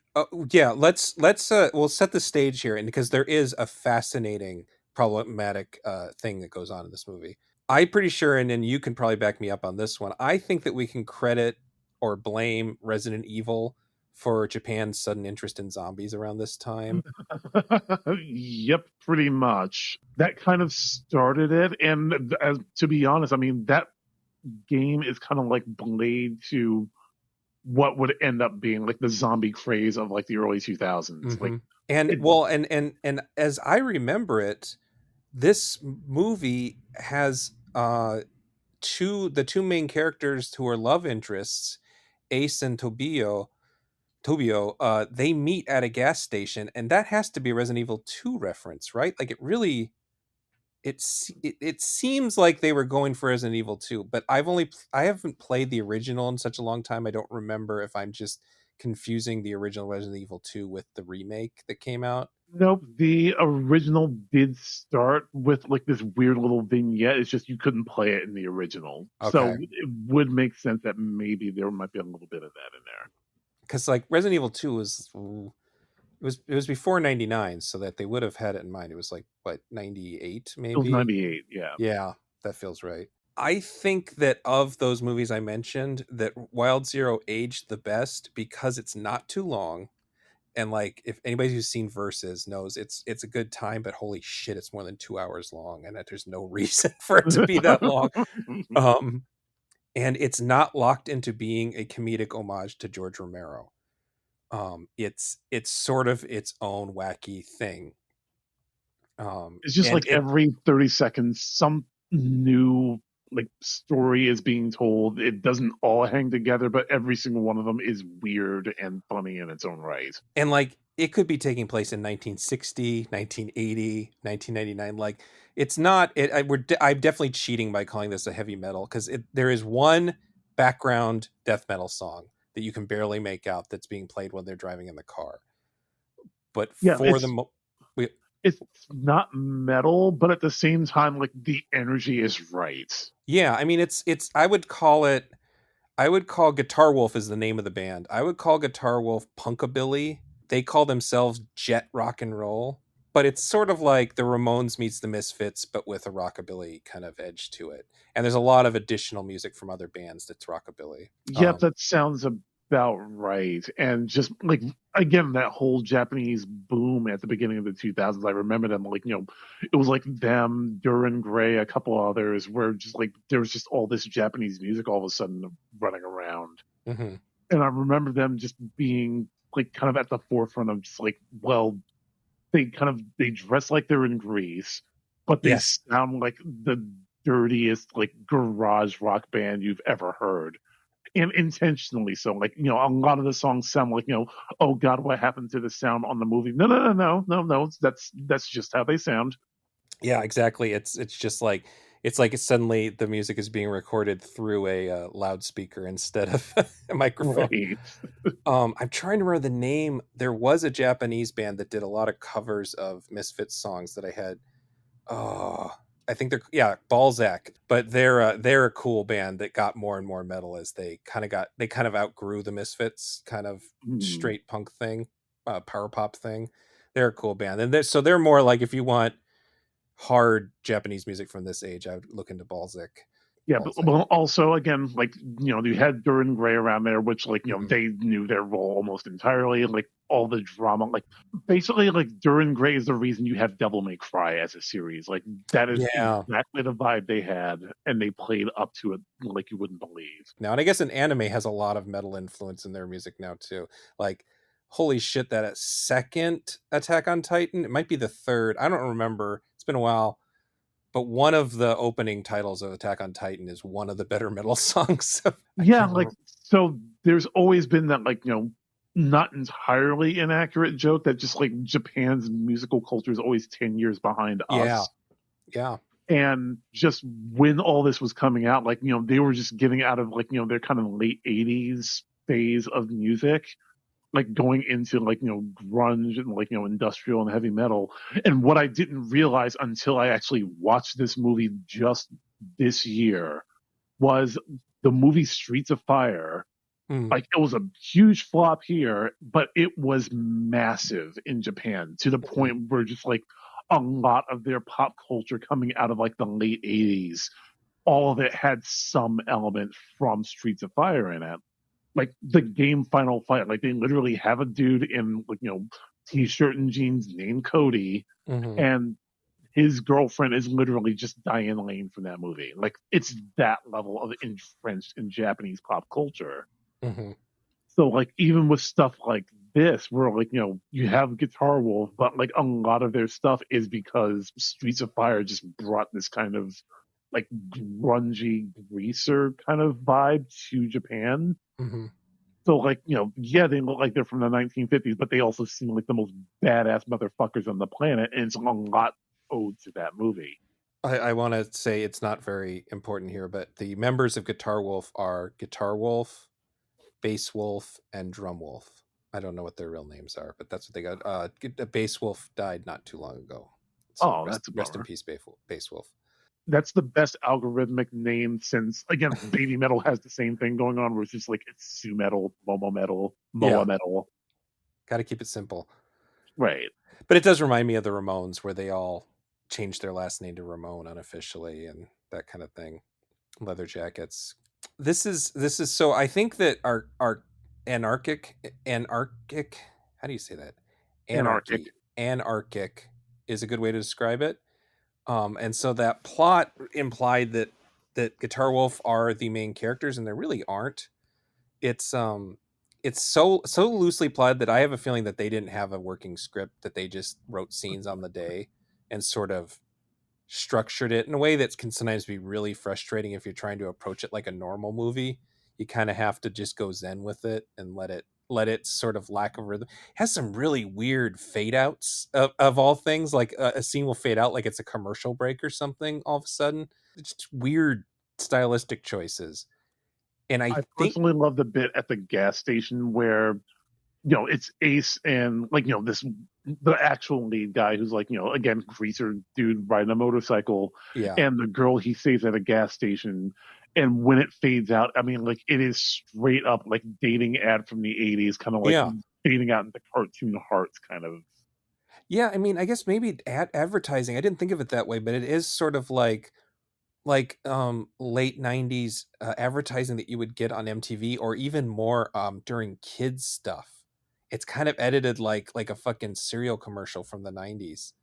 yeah, let's we'll set the stage here, and because there is a fascinating problematic thing that goes on in this movie. I'm pretty sure, and then you can probably back me up on this one. I think that we can credit or blame Resident Evil for Japan's sudden interest in zombies around this time. yep, pretty much. That kind of started it. And to be honest, I mean, that game is kind of like Blade to what would end up being like the zombie craze of like the early 2000s. Like, Hmm. And it, well, and as I remember it, this movie has two main characters who are love interests, Ace and Tobio, they meet at a gas station, and that has to be a Resident Evil 2 reference, right? Like, it really it seems like they were going for Resident Evil 2, but I haven't played the original in such a long time. I don't remember if I'm just confusing the original Resident Evil 2 with the remake that came out. nope, the original did start with like this weird little vignette. It's just you couldn't play it in the original. So Okay. it would make sense that maybe there might be a little bit of that in there. Cuz like Resident Evil 2 was it was before 99, so that they would have had it in mind. It was like what, 98 It was maybe? 98, yeah. Yeah, that feels right. I think that of those movies I mentioned, that Wild Zero aged the best because it's not too long. And like, if anybody who's seen Versus knows, it's a good time, but holy shit, it's more than 2 hours long, and that there's no reason for it to be that long. Um, and it's not locked into being a comedic homage to George Romero. It's sort of its own wacky thing. It's just And like it every 30 seconds, some new like story is being told. It doesn't all hang together, but every single one of them is weird and funny in its own right. and like it could be taking place in 1960, 1980, 1999. Like, it's not it I'm definitely cheating by calling this a heavy metal, because there is one background death metal song that you can barely make out that's being played when they're driving in the car. But Yeah, for the we, it's not metal, but at the same time, like the energy is right. yeah, I mean, it's I would call Guitar Wolf is the name of the band. I would call Guitar Wolf punkabilly. They call themselves jet rock and roll, but it's sort of like the Ramones meets the Misfits, but with a rockabilly kind of edge to it. And there's a lot of additional music from other bands that's rockabilly. Yep, that sounds about right. And just like again, that whole Japanese boom at the beginning of the 2000s, I remember them like it was like them, Duran Gray, a couple others, where just like there was just all this Japanese music all of a sudden running around, Hmm. and I remember them just being like kind of at the forefront of just like, well, they dress like they're in Greece, but they Yes. sound like the dirtiest like garage rock band you've ever heard, and intentionally so. Like, a lot of the songs sound like, oh God, what happened to the sound on the movie? No, no, no, no, no, no. That's just how they sound. Yeah, exactly. It's just like suddenly the music is being recorded through a loudspeaker instead of a microphone. Right. I'm trying to remember the name. There was a Japanese band that did a lot of covers of Misfits songs that I had. Oh, I think Balzac. But they're a cool band that got more and more metal as they kind of outgrew the Misfits kind of Hmm. straight punk thing, power pop thing. They're a cool band, and they're more like, if you want hard Japanese music from this age, I would look into Balzac. Yeah, but Balzac. well, also again, like you had Duran Gray around there, which like Mhm. they knew their role almost entirely. Like all the drama, like basically like Duran Gray is the reason you have Devil May Cry as a series. Like that is Yeah. exactly the vibe they had, and they played up to it like you wouldn't believe. Now, and I guess an anime has a lot of metal influence in their music now too. Like, holy shit, that second Attack on Titan, it might be the third. I don't remember. It's been a while. But one of the opening titles of Attack on Titan is one of the better metal songs. I Yeah, can't like remember. so. There's always been that like not entirely inaccurate joke that just like Japan's musical culture is always 10 years behind Yeah. us. Yeah. And just when all this was coming out, like they were just getting out of like their kind of late 80s phase of music, like going into like grunge and like industrial and heavy metal. And what I didn't realize until I actually watched this movie just this year was the movie Streets of Fire. Mm. Like it was a huge flop here, but it was massive in Japan to the Mm. point where just like a lot of their pop culture coming out of like the late 80s, all of it had some element from Streets of Fire in it. Like the game Final Fight, like they literally have a dude in like t-shirt and jeans named Cody, Mm-hmm. and his girlfriend is literally just Diane Lane from that movie. Like it's that level of entrenched in Japanese pop culture. Mm-hmm. So like even with stuff like this, where like you have Guitar Wolf, but like a lot of their stuff is because Streets of Fire just brought this kind of like grungy greaser kind of vibe to Japan. Mm-hmm. So like yeah, they look like they're from the 1950s, but they also seem like the most badass motherfuckers on the planet, and it's a lot owed to that movie. I want to say it's not very important here, but the members of Guitar Wolf are Guitar Wolf, Bass Wolf, and Drum Wolf. I don't know what their real names are, but that's what they got. Bass Wolf died not too long ago, so Oh, rest that's a rest in bummer. peace, Bass Wolf. That's the best algorithmic name since again baby metal has the same thing going on where it's just like it's Sue metal, Momo metal, Yeah, Moa metal. got to keep it simple. Right. But it does remind me of the Ramones, where they all changed their last name to Ramone unofficially and that kind of thing. Leather jackets. This is so. I think that our anarchic. How do you say that? Anarchic. Anarchic is a good way to describe it. And so that plot implied that Guitar Wolf are the main characters, and they really aren't. It's it's so loosely plotted that I have a feeling that they didn't have a working script, that they just wrote scenes on the day and sort of structured it in a way that can sometimes be really frustrating if you're trying to approach it like a normal movie. You kind of have to just go zen with it and let it sort of lack of rhythm. It has some really weird fade outs of all things. Like a scene will fade out like it's a commercial break or something all of a sudden. It's just weird stylistic choices. And I I think, personally love the bit at the gas station where it's Ace and like this the actual lead guy who's like again greaser dude riding a motorcycle, yeah, and the girl he saves at a gas station. And when it fades out, I mean, like it is straight up like dating ad from the 80s, kind of like yeah, fading out into cartoon hearts, kind of. yeah. I mean, I guess maybe advertising. I didn't think of it that way, but it is sort of like late 90s advertising that you would get on MTV, or even more during kids stuff. It's kind of edited like a fucking cereal commercial from the 90s.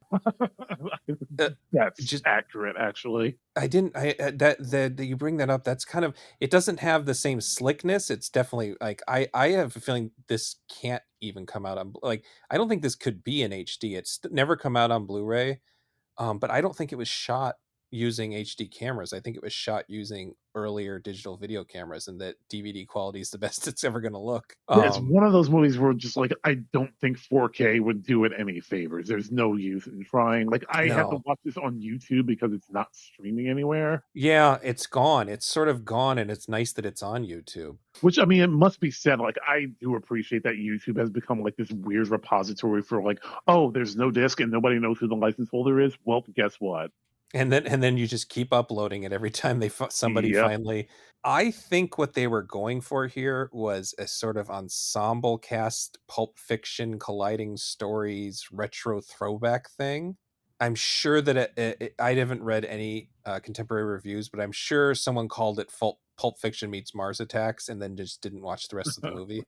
uh, That's just accurate, actually. I didn't I that you bring that up, that's kind of, it doesn't have the same slickness. It's definitely like, I have a feeling this can't even come out on, like, I don't think this could be in HD. It's never come out on Blu-ray. But I don't think it was shot using HD cameras. I think it was shot using earlier digital video cameras, and that DVD quality is the best it's ever going to look. It's one of those movies where just like I don't think 4K would do it any favors. There's no use in trying. Like I had to No. watch this on YouTube because it's not streaming anywhere. Yeah, it's gone. It's sort of gone, and it's nice that it's on YouTube. Which I mean, it must be said. Like I do appreciate that YouTube has become like this weird repository for like, oh, there's no disc and nobody knows who the license holder is. Well, guess what? And then you just keep uploading it every time somebody Yep. finally. I think what they were going for here was a sort of ensemble cast, Pulp Fiction colliding stories, retro throwback thing. I'm sure that I haven't read any contemporary reviews, but I'm sure someone called it Pulp Fiction meets Mars Attacks, and then just didn't watch the rest of the movie.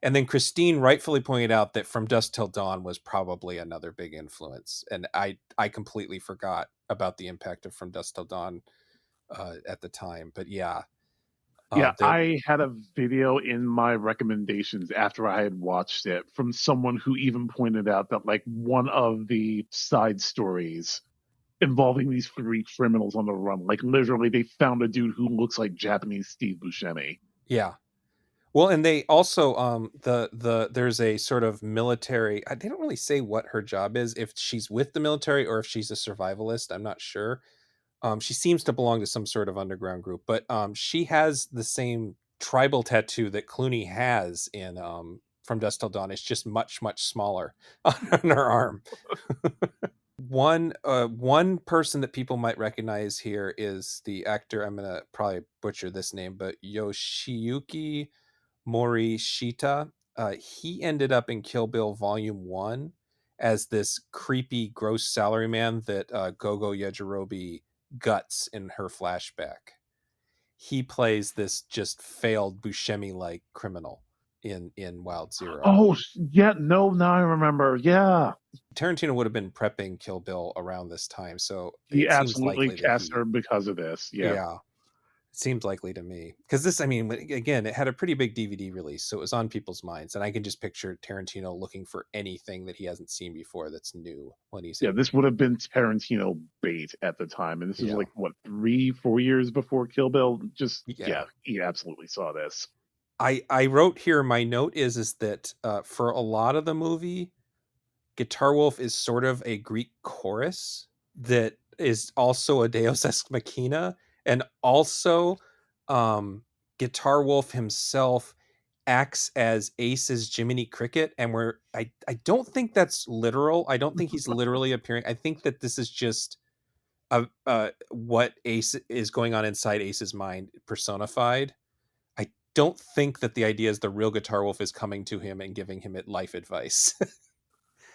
And then Christine rightfully pointed out that From Dusk Till Dawn was probably another big influence, and I completely forgot about the impact of From Dusk Till Dawn at the time. But yeah, Yeah, there. I had a video in my recommendations after I had watched it from someone who even pointed out that like one of the side stories involving these three criminals on the run, like literally they found a dude who looks like Japanese Steve Buscemi. Yeah. Well, and they also there's a sort of military. They don't really say what her job is, if she's with the military or if she's a survivalist. I'm not sure. She seems to belong to some sort of underground group, but she has the same tribal tattoo that Clooney has From Dusk Till Dawn. It's just much much smaller on her arm. One person that people might recognize here is the actor. I'm gonna probably butcher this name, but Yoshiyuki Morishita. He ended up in Kill Bill Volume 1 as this creepy, gross salaryman that Gogo Yajirobe guts in her flashback. He plays this just failed Buscemi-like criminal in Wild Zero. Oh, yeah. No, now I remember. Yeah. Tarantino would have been prepping Kill Bill around this time, so He it seems absolutely likely that cast her because of this. Yeah. yeah, it seems likely to me because this, I mean, again, it had a pretty big DVD release, so it was on people's minds, and I can just picture Tarantino looking for anything that he hasn't seen before that's new when he's Yeah, in. this would have been Tarantino bait at the time. And this is Yeah, like, what, 3-4 years before Kill Bill? Just, yeah. yeah, he absolutely saw this. I wrote here. My note is that for a lot of the movie, Guitar Wolf is sort of a Greek chorus that is also a Deus Ex Machina, and also Guitar Wolf himself acts as Ace's Jiminy Cricket, and I don't think that's literal. I don't think he's literally appearing. I think that this is just what Ace is going on inside Ace's mind personified. I don't think that the idea is the real Guitar Wolf is coming to him and giving him life advice.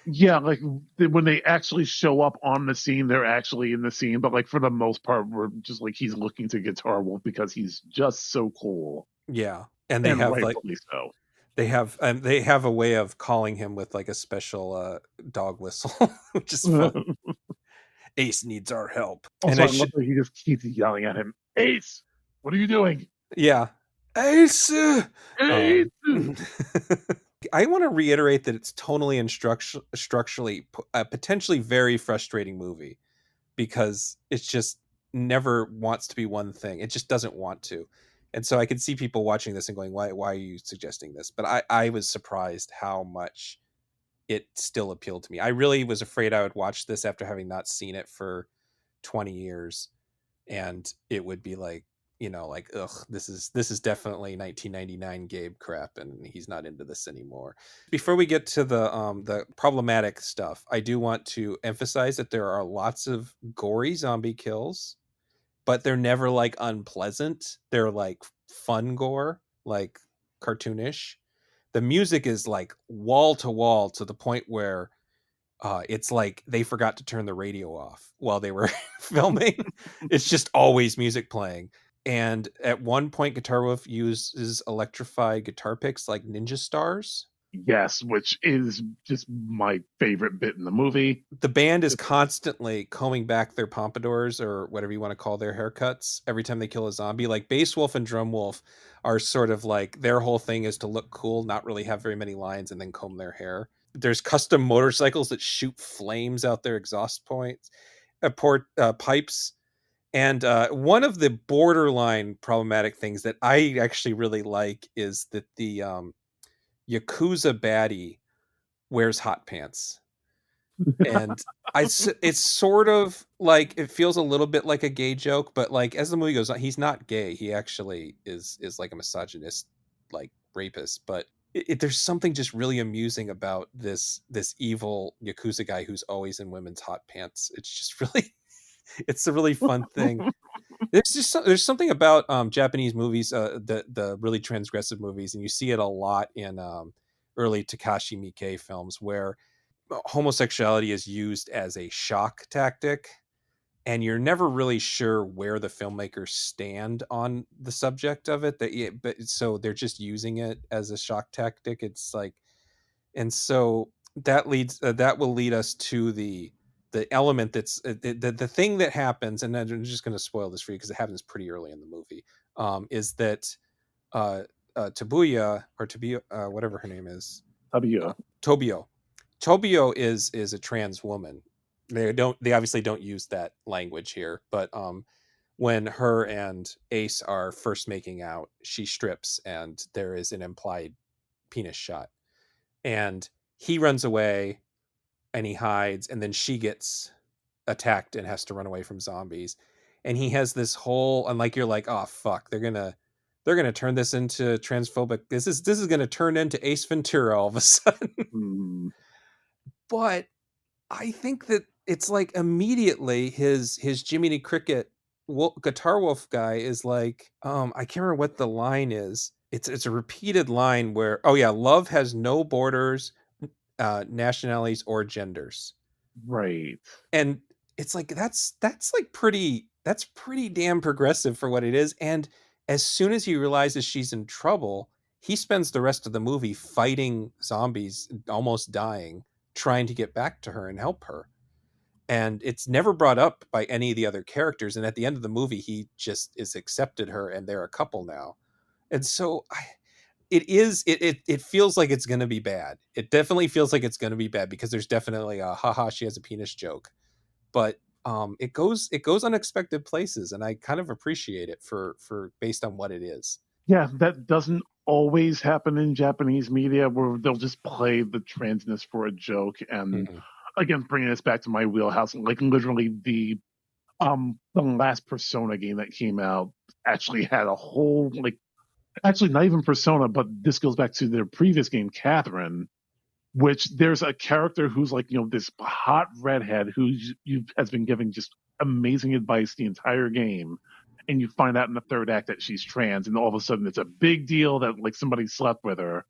Yeah, like when they actually show up on the scene, they're actually in the scene. But like for the most part, we're just like he's looking to Guitar Wolf because he's just so cool, Yeah, and they and have like rightfully so. they have a way of calling him with like a special dog whistle, which is fun. Ace needs our help, and Also, I I love should that he just keeps yelling at him, "Ace, what are you doing? yeah, Ace. Ace!" I want to reiterate that it's tonally and structurally a potentially very frustrating movie because it's just never wants to be one thing. It just doesn't want to. And so I could see people watching this and going, why are you suggesting this? But I was surprised how much it still appealed to me. I really was afraid I would watch this after having not seen it for 20 years and it would be like, like, ugh, this is definitely 1999 Gabe crap and he's not into this anymore. Before we get to the problematic stuff, I do want to emphasize that there are lots of gory zombie kills, but they're never like unpleasant. They're like fun gore, like cartoonish. The music is like wall to wall to the point where it's like they forgot to turn the radio off while they were filming. It's just always music playing. And at one point, Guitar Wolf uses electrified guitar picks like ninja stars. Yes, which is just my favorite bit in the movie. The band is constantly combing back their pompadours or whatever you want to call their haircuts every time they kill a zombie. Like Bass Wolf and Drum Wolf are sort of like their whole thing is to look cool, not really have very many lines, and then comb their hair. There's custom motorcycles that shoot flames out their exhaust points, pipes. And one of the borderline problematic things that I actually really like is that the Yakuza baddie wears hot pants. And it's sort of like it feels a little bit like a gay joke, but like as the movie goes on, he's not gay. He actually is like a misogynist, like rapist. But there's something just really amusing about this evil Yakuza guy who's always in women's hot pants. It's just really it's a really fun thing. There's something about Japanese movies, the really transgressive movies, and you see it a lot in early Takashi Miike films where homosexuality is used as a shock tactic, and you're never really sure where the filmmakers stand on the subject of it. But so they're just using it as a shock tactic. It's like, and so that will lead us to the element that's the thing that happens, and I'm just going to spoil this for you because it happens pretty early in the movie. Is that uh, Tabuya or Tabuya, whatever her name is, W. Tobio. Tobio is a trans woman. They obviously don't use that language here, but when her and Ace are first making out, she strips and there is an implied penis shot. And he runs away and he hides, and then she gets attacked and has to run away from zombies. And he has this whole, and like you're like, oh fuck, they're going to turn this into transphobic. This is going to turn into Ace Ventura all of a sudden. Mm. But I think that it's like immediately his Jiminy Cricket Guitar Wolf guy is like, I can't remember what the line is. It's a repeated line where, oh yeah, love has no borders, nationalities or genders. Right. And it's like that's like pretty damn progressive for what it is. And as soon as he realizes she's in trouble, he spends the rest of the movie fighting zombies, almost dying, trying to get back to her and help her. And it's never brought up by any of the other characters. And at the end of the movie, he just is accepted her, and they're a couple now. And so it feels like it's going to be bad. It definitely feels like it's going to be bad because there's definitely a haha she has a penis joke, but it goes unexpected places, and I kind of appreciate it for based on what it is. Yeah, that doesn't always happen in Japanese media where they'll just play the transness for a joke. And Mhm. again, bringing this back to my wheelhouse, like literally the last Persona game that came out actually had a whole like actually not even Persona, but this goes back to their previous game, Catherine, which there's a character who's like, this hot redhead who has been giving just amazing advice the entire game. And you find out in the third act that she's trans, and all of a sudden it's a big deal that like somebody slept with her.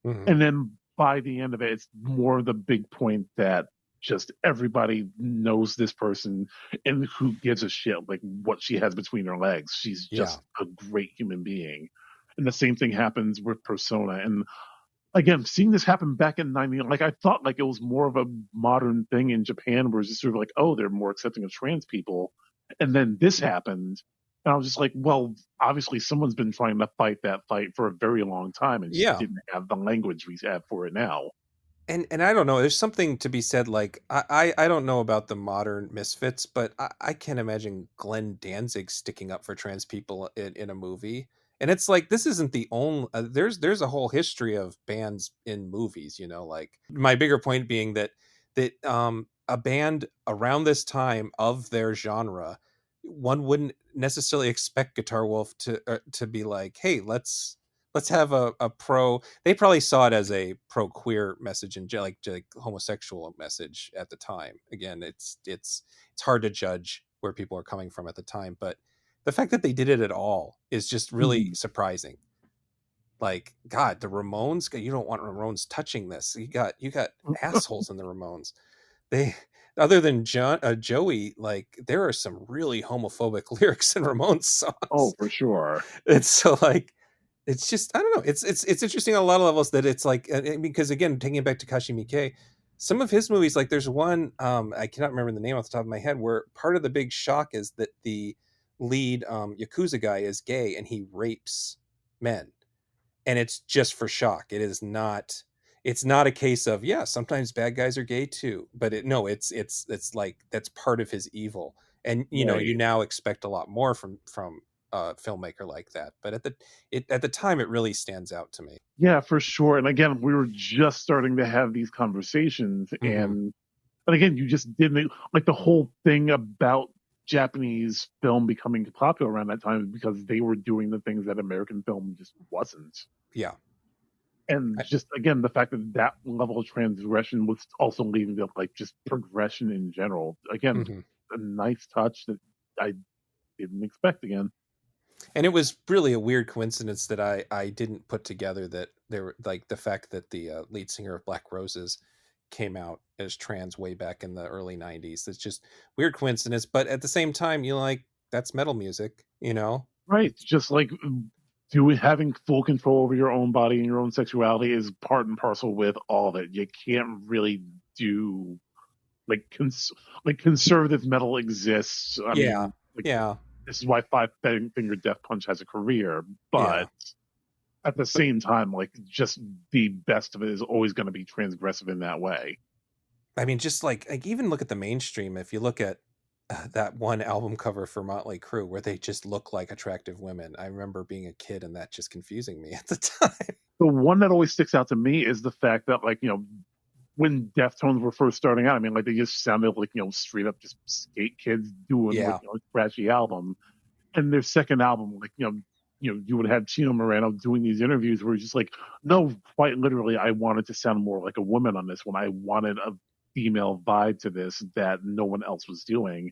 Mhm. And then by the end of it, it's more the big point that just everybody knows this person and who gives a shit like what she has between her legs. She's Yeah. just a great human being. And the same thing happens with Persona. And again, seeing this happen back in 90, like I thought like it was more of a modern thing in Japan where it's just sort of like, oh, they're more accepting of trans people. And then this happened. And I was just like, well, obviously someone's been trying to fight that fight for a very long time and just Yeah. didn't have the language we have for it now. And I don't know, there's something to be said, like I don't know about the modern misfits, but I can't imagine Glenn Danzig sticking up for trans people in a movie. And it's like this isn't the only there's a whole history of bands in movies, like my bigger point being that a band around this time of their genre, one wouldn't necessarily expect Guitar Wolf to be like, hey, let's have a pro. They probably saw it as a pro queer message and like homosexual message at the time. Again, it's hard to judge where people are coming from at the time, but the fact that they did it at all is just really Mhm. surprising. Like, God, the Ramones, you don't want Ramones touching this. You got assholes in the Ramones. They, other than Joey, like there are some really homophobic lyrics in Ramones Oh, songs. for sure. It's so like it's just I don't know. It's interesting on a lot of levels that it's like because again, taking it back to Kashi Miike, some of his movies, like there's one I cannot remember the name off the top of my head, where part of the big shock is that the lead Yakuza guy is gay and he rapes men, and it's just for shock. It's not a case of, yeah, sometimes bad guys are gay too, but it's like that's part of his evil. And you Right. now expect a lot more from a filmmaker like that, but at the time it really stands out to me. Yeah, for sure. And again, we were just starting to have these conversations. Hmm. And again, you just didn't like the whole thing about Japanese film becoming popular around that time because they were doing the things that American film just wasn't. Yeah. And just again, the fact that that level of transgression was also leading to like just progression in general. Again, Hmm. a nice touch that I didn't expect again. And it was really a weird coincidence that I didn't put together that there were like the fact that the lead singer of Black Roses came out as trans way back in the early 90s. It's just weird coincidence, but at the same time you like that's metal music. Right. Just like doing having full control over your own body and your own sexuality is part and parcel with all of it. You can't really do like like conservative metal exists. I Yeah. mean, like Yeah. this is why Finger Death Punch has a career, Yeah. but at the But same time, like just the best of it is always going to be transgressive in that way. I mean just like even look at the mainstream. If you look at that one album cover for Motley Crue where they just look like attractive women. I remember being a kid and that just confusing me at the time. The one that always sticks out to me is the fact that like when Deftones were first starting out, I mean, like they just sounded like straight up just skate kids doing like Yeah. a trashy album. And their second album, like you would have Chino Moreno doing these interviews where he's just like, no, quite literally, I wanted to sound more like a woman on this one. I wanted a female vibe to this that no one else was doing.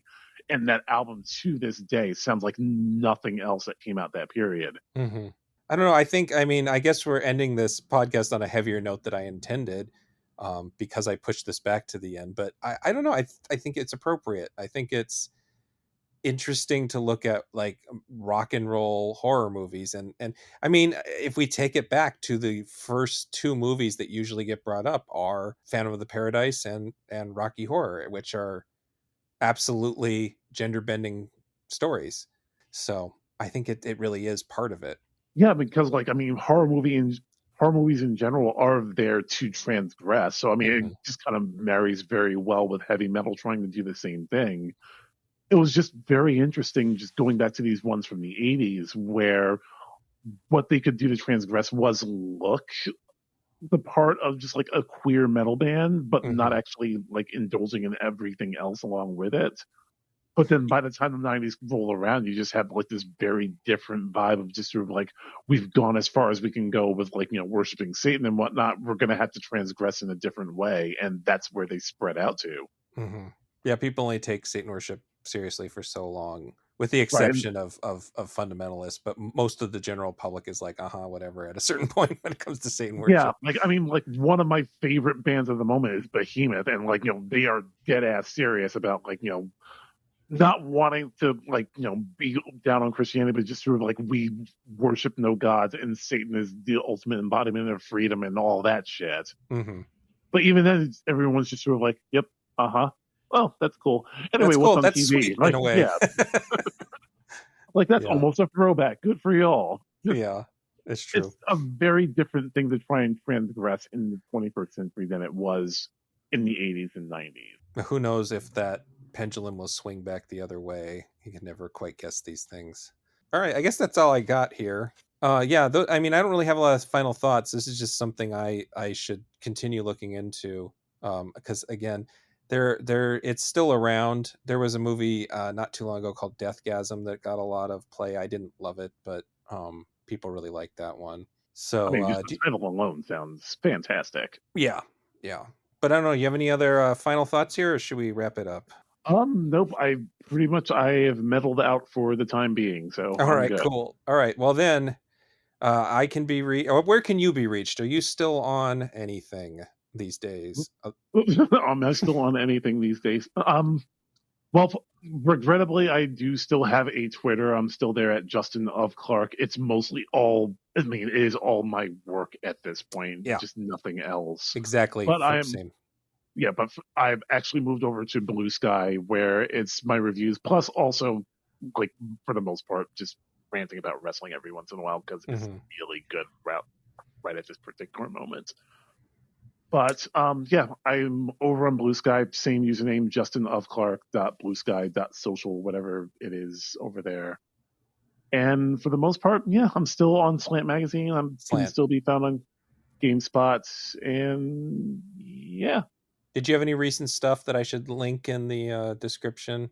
And that album to this day sounds like nothing else that came out that period. Mm-hmm. I don't know. I guess we're ending this podcast on a heavier note than I intended, because I pushed this back to the end. But I don't know. I think it's appropriate. I think it's interesting to look at like rock and roll horror movies, and I mean, if we take it back to the first two movies that usually get brought up are Phantom of the Paradise and Rocky Horror, which are absolutely gender bending stories. So I think it really is part of it. Yeah, because like I mean, horror movies in general are there to transgress. So I mean, it Mhm. just kind of marries very well with heavy metal trying to do the same thing. It was just very interesting, just going back to these ones from the '80s, where what they could do to transgress was look the part of just like a queer metal band, but not Mhm. actually like indulging in everything else along with it. But then by the time the '90s roll around, you just have like this very different vibe of just sort of like, we've gone as far as we can go with like, worshiping Satan and whatnot. We're going to have to transgress in a different way. And that's where they spread out to. Hmm. Yeah, people only take Satan worship seriously for so long, with the Right. And exception of fundamentalists. But most of the general public is like, whatever. At a certain point, when it comes to Satan yeah, worship. like, I mean, like one of my favorite bands at the moment is Behemoth. And like, they are dead ass serious about like, not wanting to like be down on Christianity, but just sort of like we worship no gods and Satan is the ultimate embodiment of freedom and all that shit. Hmm. But even then, everyone's just sort of like, "Yep, uh huh. Well, that's cool. Anyway, That's what's cool. on That's TV?" sweet in Like, a way. yeah, like that's Yeah, almost a throwback. Good for y'all. Just yeah, it's it's true. a very different thing to try and transgress in the 21st century than it was in the '80s and '90s. Who knows if that pendulum will swing back the other way? You can never quite guess these things. All right, I guess that's all I got here. Yeah, I mean, I don't really have a lot of final thoughts. This is just something I should continue looking into, because again, it's still around. There was a movie not too long ago called Deathgasm that got a lot of play. I didn't love it, but people really liked that one. I So mean, just the title alone sounds fantastic. yeah, yeah. But I don't know. You have any other final thoughts here, or should we wrap it up? Nope. I have meddled out for the time being, so All I'm right, good. cool. All right. Well, then I can be or where can you be reached? Are you still on anything these days? Am I still on anything these days? Well, regrettably, I do still have a Twitter. I'm still there at Justin of Clark. It's mostly all, I mean, it is all my work at this point, Yeah, just nothing else. exactly. But Same. yeah, but I've actually moved over to Blue Sky where it's my reviews, plus also, like, for the most part, just ranting about wrestling every once in a while because it's Hmm. really good right at this particular moment. But yeah, I'm over on Blue Sky, same username, Justin of Clark Social, whatever it is over there. And for the most part, yeah, I'm still on Slant Magazine. I can Slant. still be found on GameSpot, and yeah. Did you have any recent stuff that I should link in the description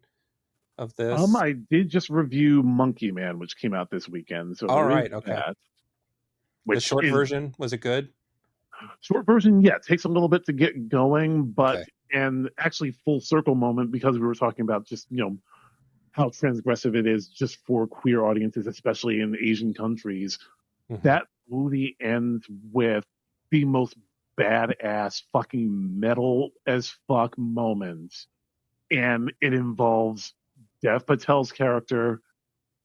of this? I did just review Monkey Man, which came out this weekend, so All there is right. Okay. that. The Which short is version, was it good? short version, yeah, it takes a little bit to get going, but Okay. and actually full circle moment because we were talking about just how transgressive it is just for queer audiences, especially in Asian countries. Hmm. That movie ends with the most badass fucking metal as fuck moment. And it involves Dev Patel's character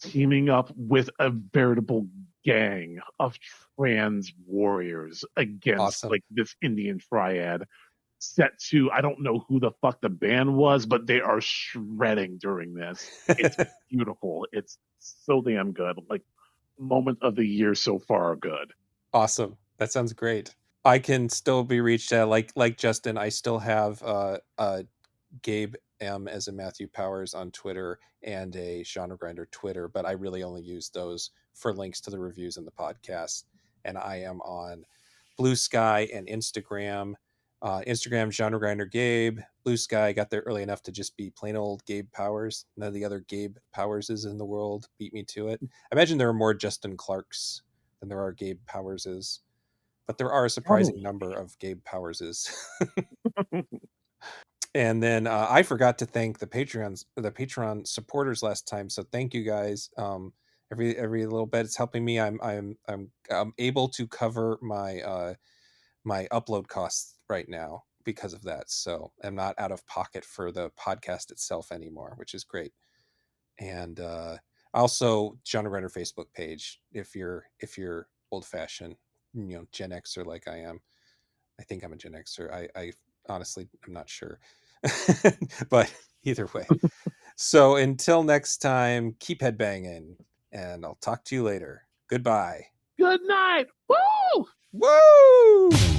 teaming up with a veritable gang of trans warriors against Awesome. like this Indian triad set to I don't know who the fuck the band was, but they are shredding during this. It's beautiful. It's so damn good. Like moment of the year so far good. Awesome. That sounds great. I can still be reached at like Justin. I still have Gabe M as a Matthew Powers on Twitter and a Genre Grinder Twitter, but I really only use those for links to the reviews and the podcast. And I am on Blue Sky and Instagram Instagram, Genre Grinder Gabe. Blue Sky got there early enough to just be plain old Gabe Powers. None of the other Gabe Powerses in the world beat me to it. I imagine there are more Justin Clarks than there are Gabe Powerses, but there are a surprising number of Gabe Powerses. And then I forgot to thank the Patreon supporters last time. So thank you guys. Every little bit it's helping me. I'm able to cover my upload costs right now because of that. So I'm not out of pocket for the podcast itself anymore, which is great. And also John Renner Facebook page if you're old fashioned, Gen Xer like I am. I think I'm a Gen Xer. I honestly I'm not sure. But either way. So until next time, keep headbanging and I'll talk to you later. Goodbye. Good night. Woo! Woo!